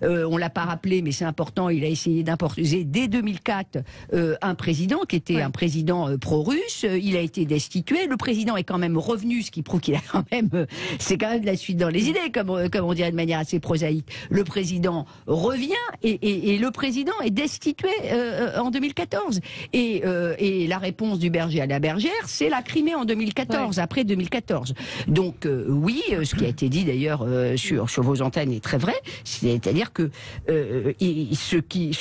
on l'a pas rappelé, mais c'est important, il a essayé d'imposer dès 2004 un président qui était un président pro-russe. Il a été destitué. Le président est quand même revenu, ce qui prouve qu'il a quand même, c'est quand même de la suite dans les idées, comme on dirait de manière assez prosaïque. Le président revient et le président est destitué en 2014. Et la réponse du berger à la bergère, c'est la Crimée en 2014, après 2014. Donc oui, ce qui a été dit d'ailleurs sur vos antennes est très vrai, c'est-à-dire que ce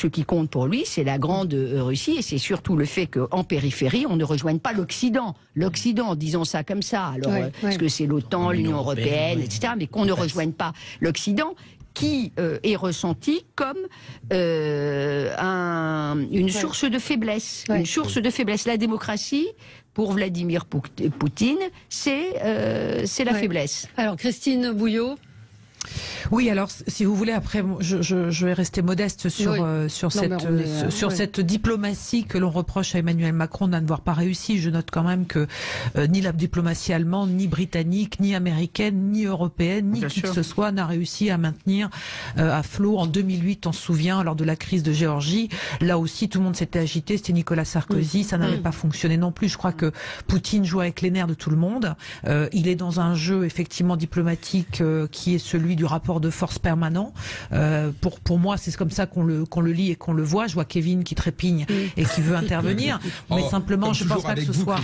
qui compte pour lui, c'est la grande Russie, et c'est surtout le fait qu'en périphérie, on ne rejoigne pas l'Occident. L'Occident, disons ça comme ça, alors parce que c'est l'OTAN, l'Union européenne, etc., mais qu'on ne rejoigne pas l'Occident, qui est ressenti comme une source de faiblesse. Une source de faiblesse. La démocratie, pour Vladimir Poutine, c'est la faiblesse. Alors, Christine Bouillot. Oui, alors si vous voulez, après, je vais rester modeste sur cette diplomatie que l'on reproche à Emmanuel Macron de n'avoir pas réussi. Je note quand même que ni la diplomatie allemande, ni britannique, ni américaine, ni européenne, ni qui que ce soit n'a réussi à maintenir à flot. En 2008, on se souvient, lors de la crise de Géorgie, là aussi tout le monde s'était agité, c'était Nicolas Sarkozy, ça n'avait pas fonctionné non plus. Je crois que Poutine joue avec les nerfs de tout le monde. Il est dans un jeu effectivement diplomatique qui est celui du rapport de force permanent. Pour moi, c'est comme ça qu'on le lit et qu'on le voit. Je vois Kevin qui trépigne et qui veut intervenir. Mais simplement, je pense pas que ce soit...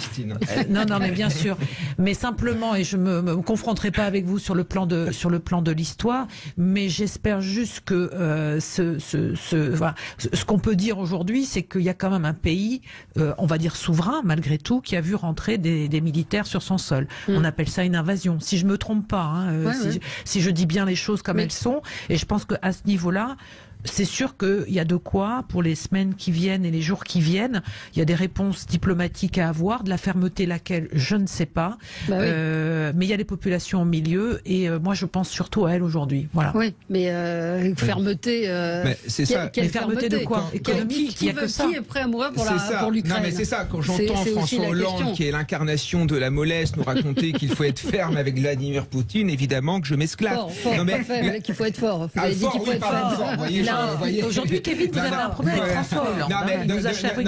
non, mais bien sûr. Mais simplement, et je me confronterai pas avec vous sur le plan de l'histoire, mais j'espère juste que ce qu'on peut dire aujourd'hui, c'est qu'il y a quand même un pays, on va dire souverain, malgré tout, qui a vu rentrer des militaires sur son sol. On appelle ça une invasion. Si je me trompe pas, si je dis bien les choses comme elles sont, et je pense qu'à ce niveau-là, c'est sûr qu'il y a de quoi, pour les semaines qui viennent et les jours qui viennent, il y a des réponses diplomatiques à avoir, de la fermeté laquelle je ne sais pas, mais il y a des populations au milieu, et moi je pense surtout à elles aujourd'hui. Voilà. Oui, mais fermeté... c'est ça. Mais fermeté de quoi? Économique, qui est prêt à mourir pour l'Ukraine? Non mais c'est ça, quand j'entends François Hollande, qui est l'incarnation de la mollesse, nous raconter qu'il faut être ferme avec Vladimir Poutine, évidemment que je m'esclate. Qu'il faut être fort. Vous avez dit qu'il faut être fort. Aujourd'hui, Kevin, vous avez un problème avec François Hollande. Non,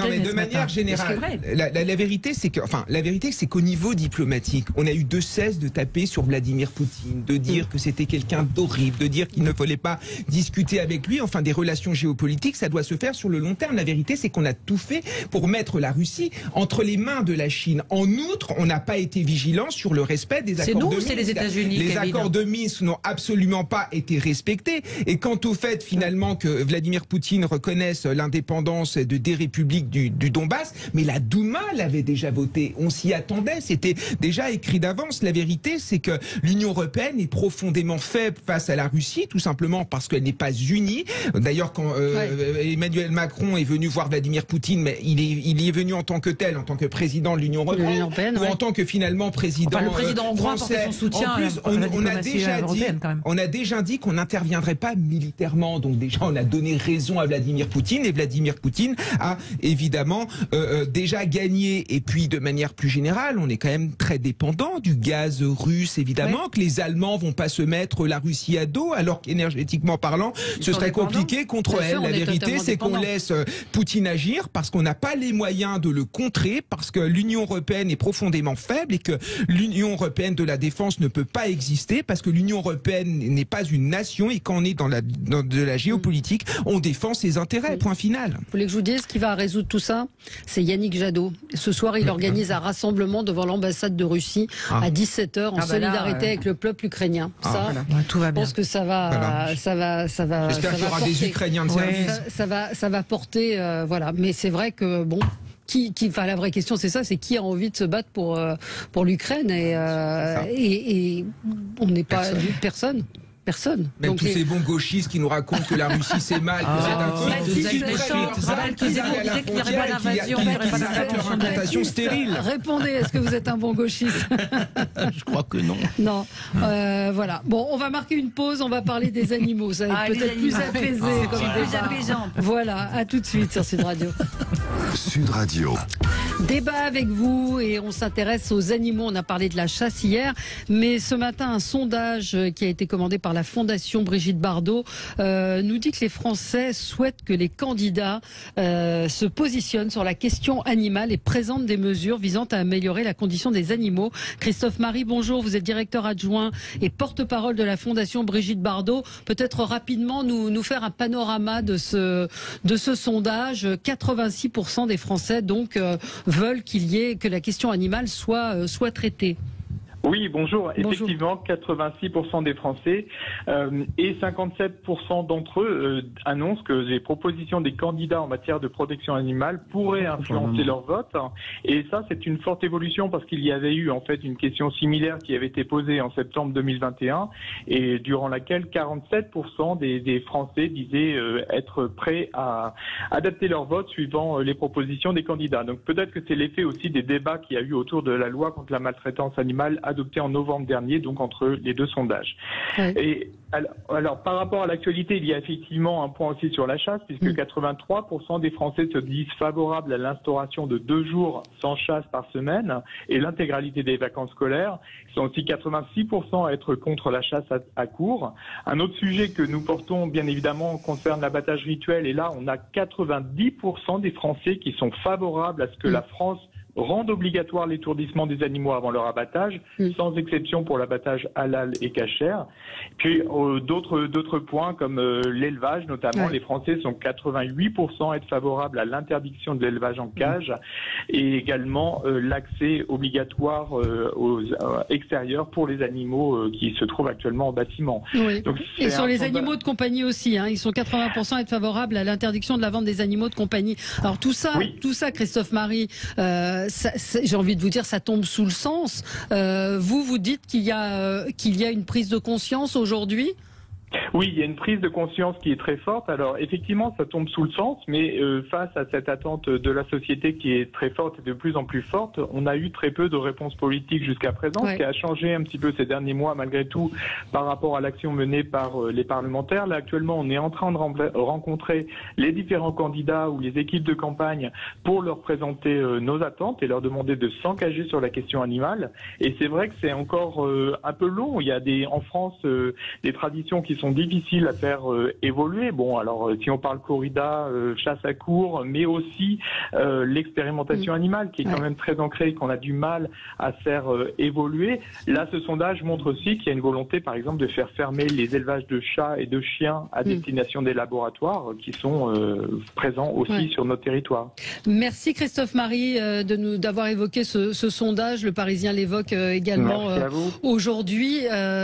mais de manière générale, la vérité, c'est qu'au niveau diplomatique, on a eu de cesse de taper sur Vladimir Poutine, de dire que c'était quelqu'un d'horrible, de dire qu'il ne fallait pas discuter avec lui. Enfin, des relations géopolitiques, ça doit se faire sur le long terme. La vérité, c'est qu'on a tout fait pour mettre la Russie entre les mains de la Chine. En outre, on n'a pas été vigilant sur le respect des accords de Minsk. C'est les États-Unis. Les accords de Minsk n'ont absolument pas été respectés. Et quant au fait, finalement, que Vladimir Poutine reconnaisse l'indépendance des républiques du Donbass, mais la Douma l'avait déjà voté. On s'y attendait, c'était déjà écrit d'avance. La vérité, c'est que l'Union européenne est profondément faible face à la Russie, tout simplement parce qu'elle n'est pas unie. D'ailleurs, quand Emmanuel Macron est venu voir Vladimir Poutine, mais il y est venu en tant que tel, en tant que président de l'Union européenne, ou en tant que finalement président, le président hongrois apportait son soutien. En plus, on a déjà dit qu'on n'interviendrait pas militairement. Donc déjà, on a donné raison à Vladimir Poutine, et Vladimir Poutine a évidemment déjà gagné. Et puis de manière plus générale, on est quand même très dépendant du gaz russe, évidemment, que les Allemands vont pas se mettre la Russie à dos, alors qu'énergétiquement parlant, ce serait compliqué contre elle. La vérité, c'est qu'on laisse Poutine agir parce qu'on n'a pas les moyens de le contrer, parce que l'Union européenne est profondément faible et que l'Union européenne de la défense ne peut pas exister, parce que l'Union européenne n'est pas une nation, et quand on est dans de la géopolitique, on défend ses intérêts, point final. Vous voulez que je vous dise ce qui va résoudre tout ça? C'est Yannick Jadot. Ce soir, il organise un rassemblement devant l'ambassade de Russie à 17h en solidarité avec le peuple ukrainien. Tout va bien. Je pense que ça va. J'espère qu'il y aura des Ukrainiens de service. Ça va porter, voilà. Mais c'est vrai que bon. La vraie question, c'est ça, c'est qui a envie de se battre pour l'Ukraine, et on n'est pas personne. Même tous ces bons gauchistes qui nous racontent que la Russie c'est mal, Répondez, est-ce que vous êtes un bon gauchiste? Je crois que non. Non. Voilà. Bon, on va marquer une pause, on va parler des animaux. Ça va être peut-être plus apaisé. Plus apaisant. Voilà, à tout de suite sur Sud Radio. Sud Radio. Débat avec vous et on s'intéresse aux animaux. On a parlé de la chasse hier, mais ce matin, un sondage qui a été commandé par la Fondation Brigitte Bardot nous dit que les Français souhaitent que les candidats se positionnent sur la question animale et présentent des mesures visant à améliorer la condition des animaux. Christophe Marie, bonjour. Vous êtes directeur adjoint et porte-parole de la Fondation Brigitte Bardot. Peut-être rapidement nous faire un panorama de ce sondage. 86% des Français donc veulent que la question animale soit traitée. Oui, bonjour. Effectivement, 86% des Français et 57% d'entre eux annoncent que les propositions des candidats en matière de protection animale pourraient influencer leur vote. Et ça, c'est une forte évolution parce qu'il y avait eu en fait une question similaire qui avait été posée en septembre 2021 et durant laquelle 47% des Français disaient être prêts à adapter leur vote suivant les propositions des candidats. Donc peut-être que c'est l'effet aussi des débats qu'il y a eu autour de la loi contre la maltraitance animale adopté en novembre dernier, donc entre les deux sondages. Oui. Et alors, par rapport à l'actualité, il y a effectivement un point aussi sur la chasse, puisque 83% des Français se disent favorables à l'instauration de 2 jours sans chasse par semaine et l'intégralité des vacances scolaires. Ils sont aussi 86% à être contre la chasse à court. Un autre sujet que nous portons, bien évidemment, concerne l'abattage rituel. Et là, on a 90% des Français qui sont favorables à ce que la France rende obligatoire l'étourdissement des animaux avant leur abattage, sans exception pour l'abattage halal et kasher. Puis d'autres points comme l'élevage, notamment, les Français sont 88% à être favorables à l'interdiction de l'élevage en cage et également l'accès obligatoire aux extérieurs pour les animaux qui se trouvent actuellement en bâtiment. Oui. Donc, et sur les animaux de compagnie aussi, ils sont 80% à être favorables à l'interdiction de la vente des animaux de compagnie. Alors tout ça, Christophe Marie, j'ai envie de vous dire, ça tombe sous le sens. Vous dites qu'il y a une prise de conscience aujourd'hui ? Oui, il y a une prise de conscience qui est très forte. Alors effectivement, ça tombe sous le sens, mais face à cette attente de la société qui est très forte et de plus en plus forte, on a eu très peu de réponses politiques jusqu'à présent, ce qui a changé un petit peu ces derniers mois malgré tout par rapport à l'action menée par les parlementaires. Là actuellement, on est en train de rencontrer les différents candidats ou les équipes de campagne pour leur présenter nos attentes et leur demander de s'engager sur la question animale. Et c'est vrai que c'est encore un peu long. Il y a en France des traditions qui sont difficiles à faire évoluer. Bon, alors si on parle corrida, chasse à court, mais aussi l'expérimentation animale qui est quand même très ancrée et qu'on a du mal à faire évoluer. Là, ce sondage montre aussi qu'il y a une volonté, par exemple, de faire fermer les élevages de chats et de chiens à destination des laboratoires qui sont présents aussi sur notre territoire. Merci Christophe Marie d'avoir évoqué ce sondage. Le Parisien l'évoque également aujourd'hui.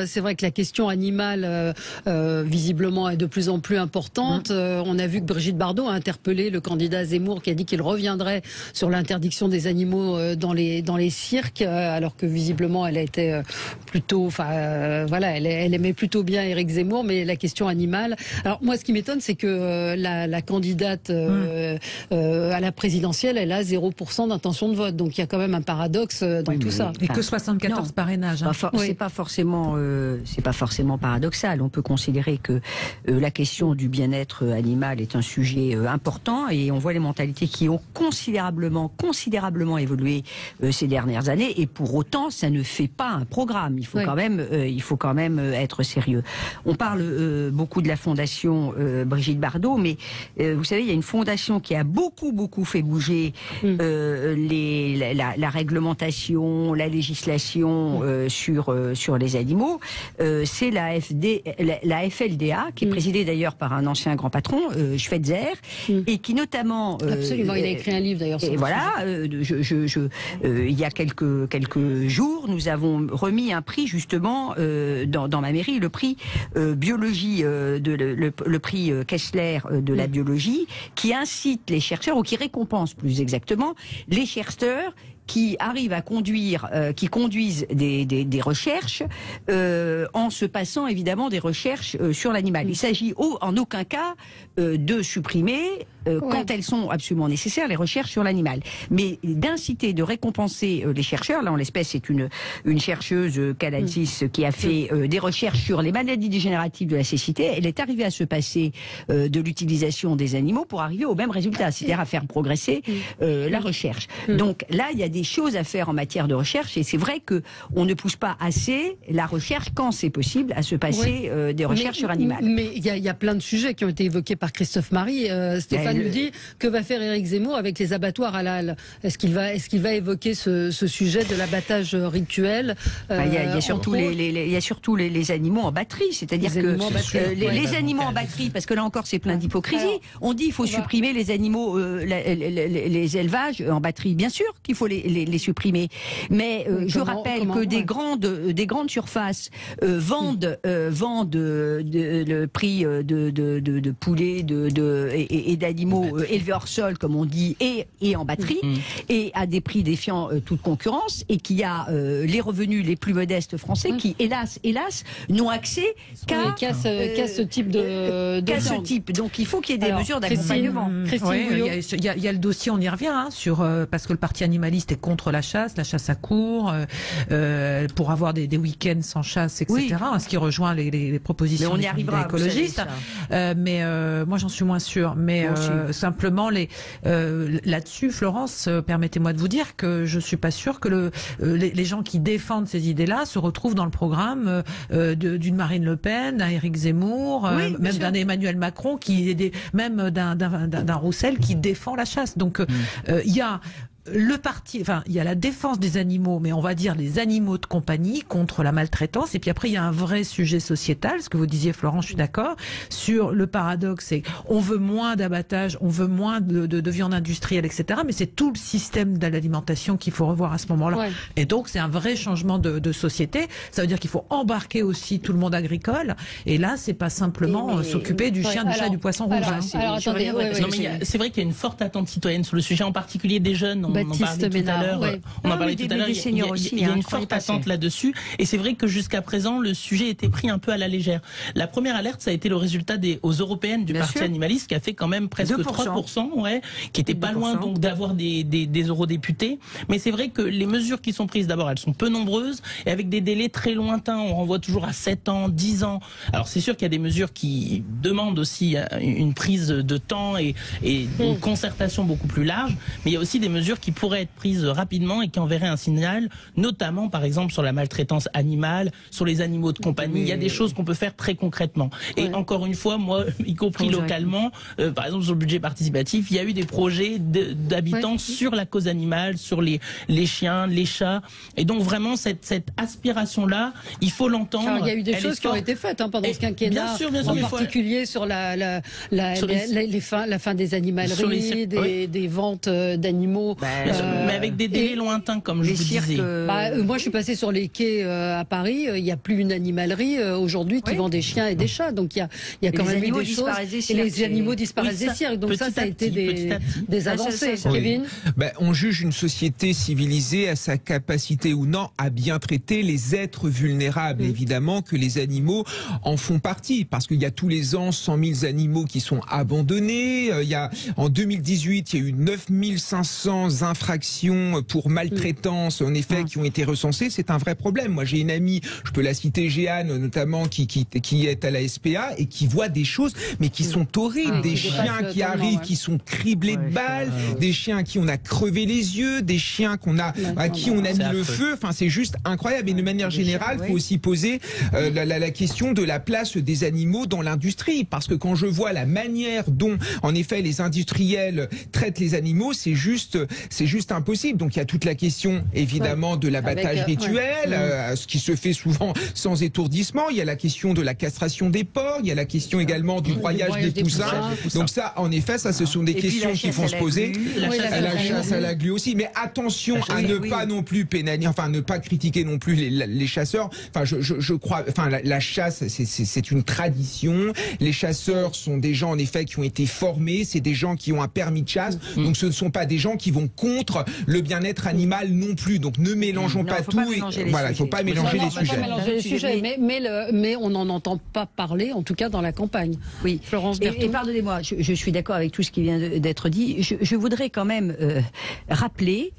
C'est vrai que la question animale visiblement est de plus en plus importante. On a vu que Brigitte Bardot a interpellé le candidat Zemmour qui a dit qu'il reviendrait sur l'interdiction des animaux dans les cirques, alors que visiblement elle a été plutôt, elle aimait plutôt bien Éric Zemmour, mais la question animale. Alors moi, ce qui m'étonne, c'est que la candidate à la présidentielle, elle a 0% d'intention de vote. Donc il y a quand même un paradoxe dans tout ça. Et que 74 parrainages. C'est pas forcément paradoxal. On peut considérer que la question du bien-être animal est un sujet important et on voit les mentalités qui ont considérablement évolué ces dernières années et pour autant ça ne fait pas un programme. Il faut quand même être sérieux. On parle beaucoup de la fondation Brigitte Bardot, mais vous savez, il y a une fondation qui a beaucoup fait bouger la réglementation, la législation sur les animaux. C'est la FLDA, qui est présidée d'ailleurs par un ancien grand patron, Schweitzer, et qui notamment... Absolument, il a écrit un livre d'ailleurs. Et voilà, il y a quelques jours, nous avons remis un prix justement dans ma mairie, le prix biologie, le prix Kessler de la biologie, qui incite les chercheurs, ou qui récompense plus exactement, les chercheurs qui arrivent à conduire, qui conduisent des recherches en se passant évidemment des recherches sur l'animal. Il s'agit en aucun cas de supprimer, quand elles sont absolument nécessaires, les recherches sur l'animal, mais d'inciter, de récompenser les chercheurs. Là, en l'espèce, c'est une chercheuse canadienne qui a fait des recherches sur les maladies dégénératives de la cécité. Elle est arrivée à se passer de l'utilisation des animaux pour arriver au même résultat, c'est-à-dire à faire progresser la recherche. Donc là, il y a des choses à faire en matière de recherche, et c'est vrai que on ne pousse pas assez la recherche quand c'est possible à se passer des recherches sur animal. Mais il y a plein de sujets qui ont été évoqués par Christophe Marie. Stéphane nous dit que va faire Éric Zemmour avec les abattoirs halal. Est-ce qu'il va évoquer ce sujet de l'abattage rituel? Il y a surtout les animaux en batterie, c'est-à-dire que les animaux en batterie, parce que là encore c'est plein d'hypocrisie. On dit il faut supprimer les animaux, les élevages en batterie. Bien sûr qu'il faut les supprimer, mais je rappelle que des grandes surfaces vendent le prix de poulets et d'animaux élevés hors sol, comme on dit, et en batterie, et à des prix défiant toute concurrence, et qu'il y a les revenus les plus modestes français qui, hélas, n'ont accès qu'à ce type de type. Donc il faut qu'il y ait des mesures d'accompagnement. Il y a le dossier, on y revient, parce que le parti animaliste est contre la chasse à court, pour avoir des week-ends sans chasse, etc. Ce qui rejoint les propositions des écologistes. Mais moi j'en suis moins sûre. Mais simplement là-dessus, Florence, permettez-moi de vous dire que je suis pas sûre que les gens qui défendent ces idées-là se retrouvent dans le programme d'une Marine Le Pen, d'un Éric Zemmour, même d'un Emmanuel Macron, même d'un Roussel qui défend la chasse. Donc il y a il y a la défense des animaux, mais on va dire les animaux de compagnie contre la maltraitance. Et puis après, il y a un vrai sujet sociétal, ce que vous disiez, Florence, je suis d'accord, sur le paradoxe, c'est on veut moins d'abattage, on veut moins de viande industrielle, etc. Mais c'est tout le système de l'alimentation qu'il faut revoir à ce moment-là. Et donc, c'est un vrai changement de société. Ça veut dire qu'il faut embarquer aussi tout le monde agricole. Et là, c'est pas simplement s'occuper du chien, du chat, du poisson rouge. C'est vrai qu'il y a une forte attente citoyenne sur le sujet, en particulier des jeunes. On en parlait tout à l'heure. Il y a une forte attente là-dessus. Et c'est vrai que jusqu'à présent, le sujet était pris un peu à la légère. La première alerte, ça a été le résultat aux européennes du Parti animaliste, qui a fait quand même presque 3%, qui était pas loin donc d'avoir des eurodéputés. Mais c'est vrai que les mesures qui sont prises, d'abord, elles sont peu nombreuses et avec des délais très lointains. On renvoie toujours à 7 ans, 10 ans. Alors c'est sûr qu'il y a des mesures qui demandent aussi une prise de temps et une concertation beaucoup plus large. Mais il y a aussi des mesures qui pourraient être prises rapidement et qui enverraient un signal, notamment par exemple sur la maltraitance animale, sur les animaux de compagnie. Il y a des choses qu'on peut faire très concrètement. Et encore une fois, moi, y compris localement, par exemple sur le budget participatif, il y a eu des projets d'habitants sur la cause animale, sur les chiens, les chats. Et donc vraiment cette aspiration-là, il faut l'entendre. Alors, il y a eu des choses qui ont été faites pendant ce quinquennat, en particulier sur la fin des animaleries, des ventes d'animaux. Mais avec des délais lointains, comme je vous disais. Moi, je suis passée sur les quais à Paris. Il n'y a plus une animalerie aujourd'hui qui vend des chiens et des chats. Donc il y a quand même eu des choses. Et les animaux disparaissent des cirques. Donc ça a été des avancées. Kevin, on juge une société civilisée à sa capacité ou non à bien traiter les êtres vulnérables. Évidemment que les animaux en font partie, parce qu'il y a tous les ans 100 000 animaux qui sont abandonnés. En 2018, il y a eu 9500 infractions pour maltraitance, en effet, qui ont été recensées. C'est un vrai problème. Moi, j'ai une amie, je peux la citer, Jeanne, notamment, qui est à la SPA et qui voit des choses, mais qui sont horribles. Des chiens qui arrivent, qui sont criblés de balles, des chiens à qui on a crevé les yeux, des chiens à qui on a mis le feu. Enfin, c'est juste incroyable. Et de manière générale, il faut aussi poser la question de la place des animaux dans l'industrie. Parce que quand je vois la manière dont, en effet, les industriels traitent les animaux, c'est juste impossible. Donc il y a toute la question, évidemment, de l'abattage rituel, ce qui se fait souvent sans étourdissement. Il y a la question de la castration des porcs. Il y a la question également du broyage des poussins. Donc ça, en effet, ce sont des questions qui vont se poser. La chasse à la glu aussi. Mais attention à ne pas non plus pénaliser, enfin ne pas critiquer non plus les chasseurs. Enfin, je crois, enfin la chasse, c'est une tradition. Les chasseurs sont des gens, en effet, qui ont été formés. C'est des gens qui ont un permis de chasse. Donc ce ne sont pas des gens qui vont contre le bien-être animal non plus. Donc ne mélangeons pas tout. Voilà, il ne faut pas mélanger les sujets. Les sujets, mais on n'en entend pas parler, en tout cas dans la campagne. Oui. Florence Berthoud. Et pardonnez-moi, je suis d'accord avec tout ce qui vient d'être dit. Je voudrais quand même rappeler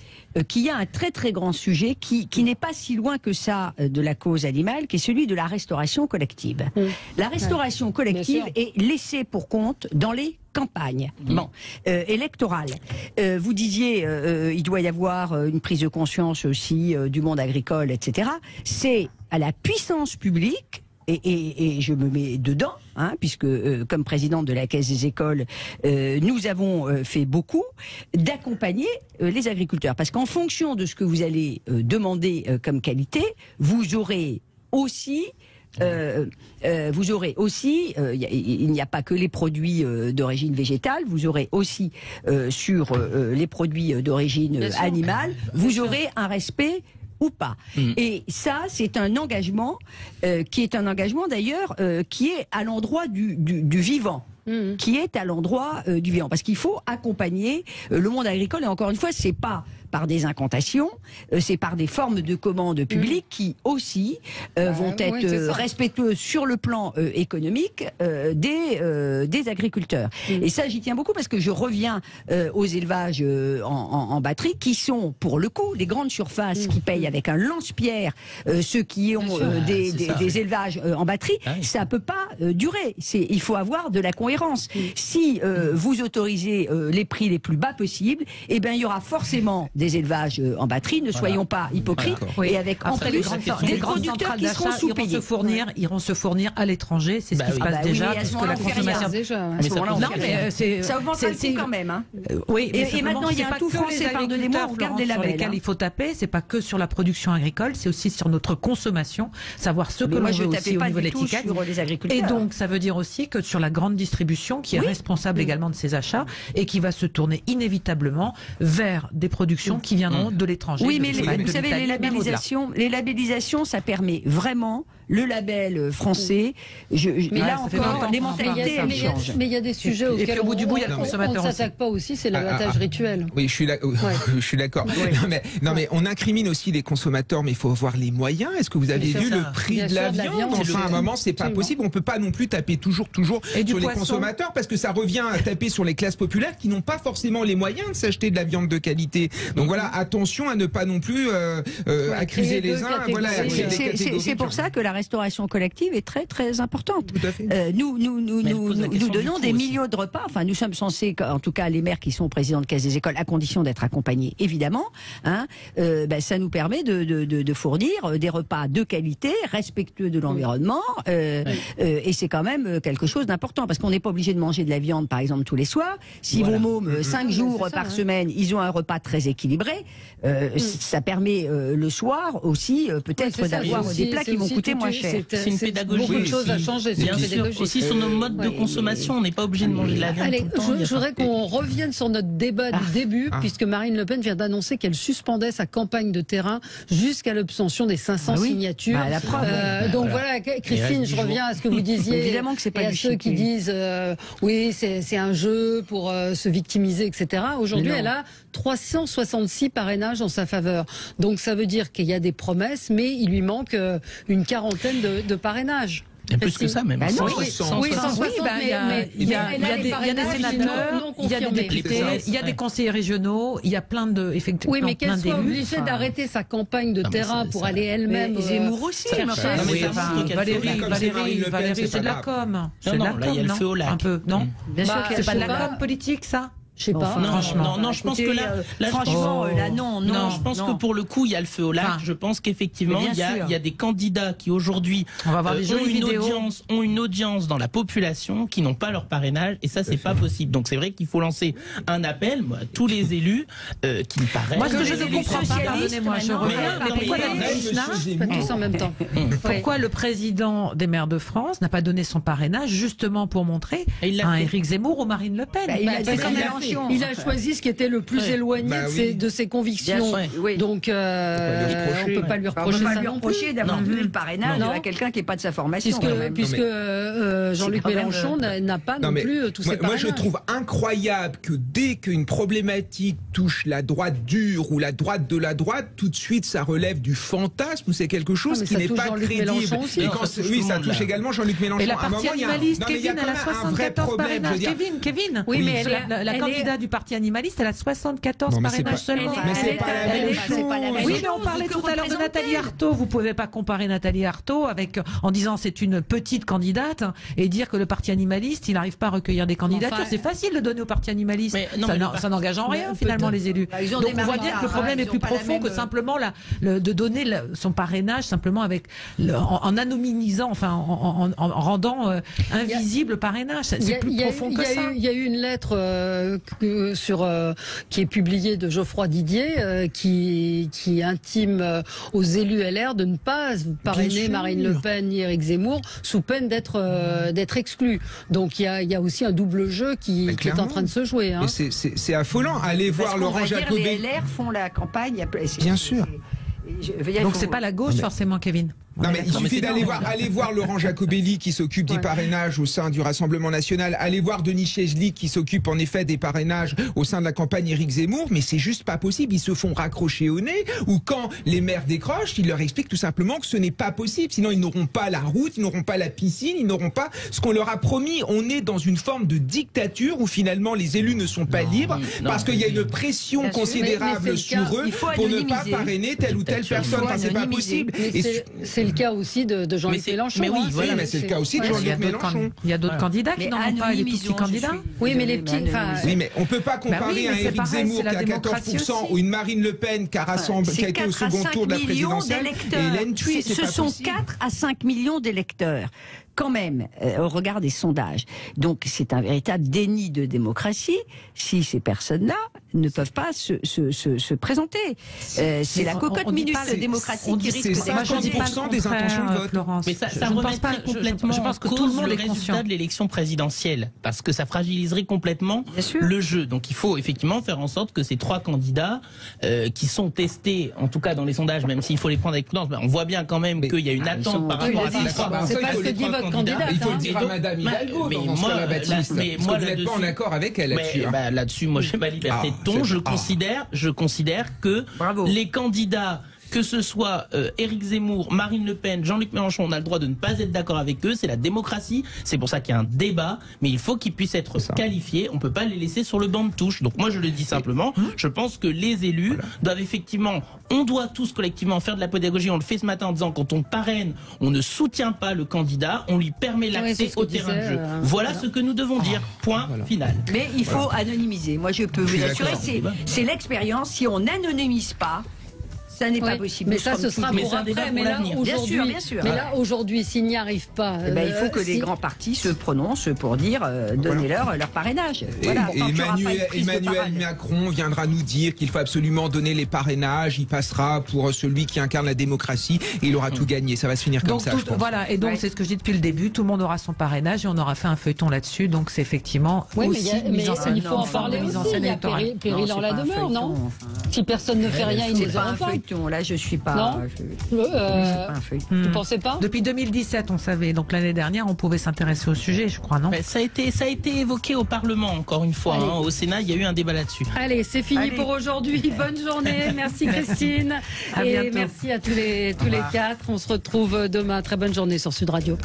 qu'il y a un très très grand sujet qui n'est pas si loin que ça de la cause animale, qui est celui de la restauration collective. La restauration collective est laissée pour compte dans les campagnes électorales. Vous disiez, il doit y avoir une prise de conscience aussi du monde agricole, etc. C'est à la puissance publique, et je me mets dedans, puisque comme présidente de la Caisse des écoles, nous avons fait beaucoup, d'accompagner les agriculteurs. Parce qu'en fonction de ce que vous allez demander comme qualité, vous aurez aussi... il n'y a pas que les produits d'origine végétale, vous aurez aussi sur les produits d'origine animale, vous aurez un respect ou pas. Et ça, c'est un engagement qui est un engagement d'ailleurs qui est à l'endroit du vivant. Qui est à l'endroit du vivant. Parce qu'il faut accompagner le monde agricole, et encore une fois, c'est pas par des incantations, c'est par des formes de commandes publiques qui aussi vont être respectueuses sur le plan économique des agriculteurs. Et ça, j'y tiens beaucoup parce que je reviens aux élevages en batterie qui sont, pour le coup, les grandes surfaces qui payent avec un lance-pierre ceux qui ont des élevages en batterie. Ça peut pas durer. Il faut avoir de la cohérence. Si vous autorisez les prix les plus bas possibles, eh ben il y aura forcément des élevages en batterie, ne soyons pas hypocrites, et avec en plus des producteurs qui seront sous-payés. Iront se fournir à l'étranger, c'est ce qui se passe déjà, puisque la consommation... Non, mais ça augmentera le prix quand même. Oui, et maintenant il y a un tout français, pardonnez-moi, on regarde les labels. Sur lesquels il faut taper, c'est pas que sur la production agricole, c'est aussi sur notre consommation, savoir ce que l'on veut aussi au niveau de l'étiquette. Et donc, ça veut dire aussi que sur la grande distribution, qui est responsable également de ces achats, et qui va se tourner inévitablement vers des productions qui viendront de l'étranger. Oui, mais vous savez, les labellisations, ça permet vraiment le label français. Mais là encore, les mentalités changent. Mais il y a des sujets auxquels on ne s'attaque pas aussi, c'est l'abattage rituel. Oui, je suis d'accord. Non, mais on incrimine aussi les consommateurs, mais il faut avoir les moyens. Est-ce que vous avez vu le prix de la viande? Enfin, à un moment, c'est pas possible. On peut pas non plus taper toujours sur les consommateurs, parce que ça revient à taper sur les classes populaires qui n'ont pas forcément les moyens de s'acheter de la viande de qualité. Donc voilà, attention à ne pas non plus accuser les uns. Voilà, c'est pour ça que la restauration collective est très très importante. Nous donnons des millions de repas. Enfin, nous sommes censés, en tout cas les maires qui sont présidents de caisse des écoles, à condition d'être accompagnés, évidemment. Ça nous permet de fournir des repas de qualité, respectueux de l'environnement, et c'est quand même quelque chose d'important, parce qu'on n'est pas obligé de manger de la viande, par exemple, tous les soirs. Si vos mômes, 5 jours par semaine, ils ont un repas très équilibré, ça permet le soir aussi peut-être d'avoir des plats qui vont coûter moins cher. C'est une pédagogie. Beaucoup de choses à changer. Aussi sur nos modes de consommation, on n'est pas obligé de manger de la viande. Allez, je voudrais qu'on revienne sur notre débat du début, puisque Marine Le Pen vient d'annoncer qu'elle suspendait sa campagne de terrain jusqu'à l'obtention des 500 signatures. La preuve. Donc voilà, Christine, je reviens à ce que vous disiez. Évidemment que c'est pas et à ceux qui disent oui, c'est un jeu pour se victimiser, etc. Aujourd'hui, elle a 366 parrainages en sa faveur. Donc ça veut dire qu'il y a des promesses, mais il lui manque une quarantaine de parrainages. Et plus que ça, même. Oui, 160, mais il y a des sénateurs, il y a des députés, il y a des conseillers régionaux, il y a plein de, effectivement, oui, mais qu'elle soit obligée d'arrêter sa campagne de terrain pour aller elle-même. Zemmour aussi. Valérie, c'est de la com. C'est de la com, non? Un peu, non? Bien sûr, c'est pas de la com politique, ça? Je sais pas. Franchement. Non, je pense que là, franchement, là, non. Je pense que pour le coup, il y a le feu au lac. Je pense qu'effectivement, il y a des candidats qui aujourd'hui ont une audience dans la population qui n'ont pas leur parrainage, et ça, c'est pas possible. Donc c'est vrai qu'il faut lancer un appel à tous les élus qui me paraissent. Moi, ce que je ne comprends pas, pardonnez-moi, je reviens. Tous en même temps. Pourquoi le président des maires de France n'a pas donné son parrainage justement pour montrer à Éric Zemmour ou Marine Le Pen? C'est comme Mélenchon. il a choisi ce qui était le plus éloigné de ses convictions. Donc, on ne peut pas lui reprocher ça. On ne peut pas lui reprocher d'avoir donné le parrainage à quelqu'un qui n'est pas de sa formation. Puisque Jean-Luc Mélenchon n'a pas non plus tous ces parrainages. Moi, je trouve incroyable que dès qu'une problématique touche la droite dure ou la droite de la droite, tout de suite, ça relève du fantasme ou c'est quelque chose qui n'est pas crédible. Oui, ça touche également Jean-Luc Mélenchon. Et la partie animaliste, Kevin, elle a 74 parrainages. Kevin, oui, mais la candidate du parti animaliste, elle a 74 parrainages seulement. Mais c'est pas la même chose. Oui, mais on parlait tout à l'heure de Nathalie Arthaud. Vous pouvez pas comparer Nathalie Arthaud en disant c'est une petite candidate et dire que le parti animaliste, il n'arrive pas à recueillir des candidatures. C'est facile de donner au parti animaliste. Ça n'engage en rien finalement les élus. Donc on voit bien que le problème est plus profond que simplement de donner son parrainage simplement en anonymisant, enfin en rendant invisible le parrainage. C'est plus profond que ça. Il y a eu une lettre qui est publiée de Geoffroy Didier qui intime aux élus LR de ne pas parrainer Marine Le Pen ni Éric Zemmour sous peine d'être exclus. Donc il y a aussi un double jeu qui est en train de se jouer. Hein. C'est affolant. Allez voir Laurent Jacobelli. Les LR font la campagne. Bien sûr. Donc c'est pas la gauche forcément, Kevin. Non mais il suffit d'aller voir Laurent Jacobelli qui s'occupe des parrainages au sein du Rassemblement National, aller voir Denis Cheslic qui s'occupe en effet des parrainages au sein de la campagne Éric Zemmour, mais c'est juste pas possible, ils se font raccrocher au nez, ou quand les maires décrochent, ils leur expliquent tout simplement que ce n'est pas possible, sinon ils n'auront pas la route, ils n'auront pas la piscine, ils n'auront pas ce qu'on leur a promis. On est dans une forme de dictature où finalement les élus ne sont pas libres parce qu'il y a une pression considérable sur eux pour ne pas parrainer telle ou telle personne. Enfin, c'est pas possible. C'est le cas aussi de Jean-Luc Mélenchon. Mais oui, voilà, mais c'est le cas aussi de Jean-Luc Mélenchon. Il y a d'autres candidats qui n'en ont pas, les tout petits candidats. Oui, mais les petits. Oui, mais on peut pas comparer un Éric Zemmour qui a 14% ou une Marine Le Pen qui a été au second tour de la présidentielle et Hélène Thuy. Ce sont 4 à 5 millions d'électeurs. Quand même, au regard des sondages. Donc c'est un véritable déni de démocratie si ces personnes-là ne peuvent pas se présenter. C'est la cocotte minute démocratique qui risque. C'est 50% des intentions de vote. Mais ça remettrait complètement en cause le résultat de l'élection présidentielle, parce que ça fragiliserait complètement le jeu. Donc il faut effectivement faire en sorte que ces 3 candidats qui sont testés, en tout cas dans les sondages, même s'il faut les prendre avec prudence, on voit bien quand même qu'il y a une attente par rapport à ces 3. C'est pas ce que dit votre candidate. Il faut le dire à Madame Hidalgo dans ce cas-là, Baptiste. Mais moi, vous n'êtes pas en accord avec elle là-dessus. Là-dessus, moi, j'ai ma liberté de ton. Je considère que les candidats, que ce soit Éric Zemmour, Marine Le Pen, Jean-Luc Mélenchon, on a le droit de ne pas être d'accord avec eux. C'est la démocratie. C'est pour ça qu'il y a un débat. Mais il faut qu'ils puissent être qualifiés. On peut pas les laisser sur le banc de touche. Donc moi, je le dis simplement. Je pense que les élus doivent effectivement, on doit tous collectivement faire de la pédagogie. On le fait ce matin en disant quand on parraine, on ne soutient pas le candidat, on lui permet l'accès au terrain de jeu. Voilà ce que nous devons dire. Point final. Mais il faut anonymiser. Moi, je peux vous assurer, c'est l'expérience. Si on n'anonymise pas, ça n'est pas possible. Mais ça, ce sera pour après. Mais là, aujourd'hui, bien sûr. Mais là, aujourd'hui, s'ils n'y arrivent pas, il faut que les grands partis se prononcent pour dire, donnez-leur leur parrainage. Voilà. Et Emmanuel Macron viendra nous dire qu'il faut absolument donner les parrainages. Il passera pour celui qui incarne la démocratie et il aura tout gagné. Ça va se finir comme ça. Voilà. Et donc, c'est ce que je dis depuis le début. Tout le monde aura son parrainage et on aura fait un feuilleton là-dessus. Donc, c'est effectivement aussi mise en scène. Il faut en parler aussi. Il y a péril en la demeure, non? Si personne ne fait rien, ils ne les auront pas. Là, je suis pas. Non. Vous pensez pas? Depuis 2017, on savait. Donc l'année dernière, on pouvait s'intéresser au sujet, je crois, non? Ça a été évoqué au Parlement, encore une fois. Au Sénat, il y a eu un débat là-dessus. Allez, c'est fini pour aujourd'hui. Bonne journée. Merci Christine. Et merci à tous les 4. On se retrouve demain. Très bonne journée sur Sud Radio.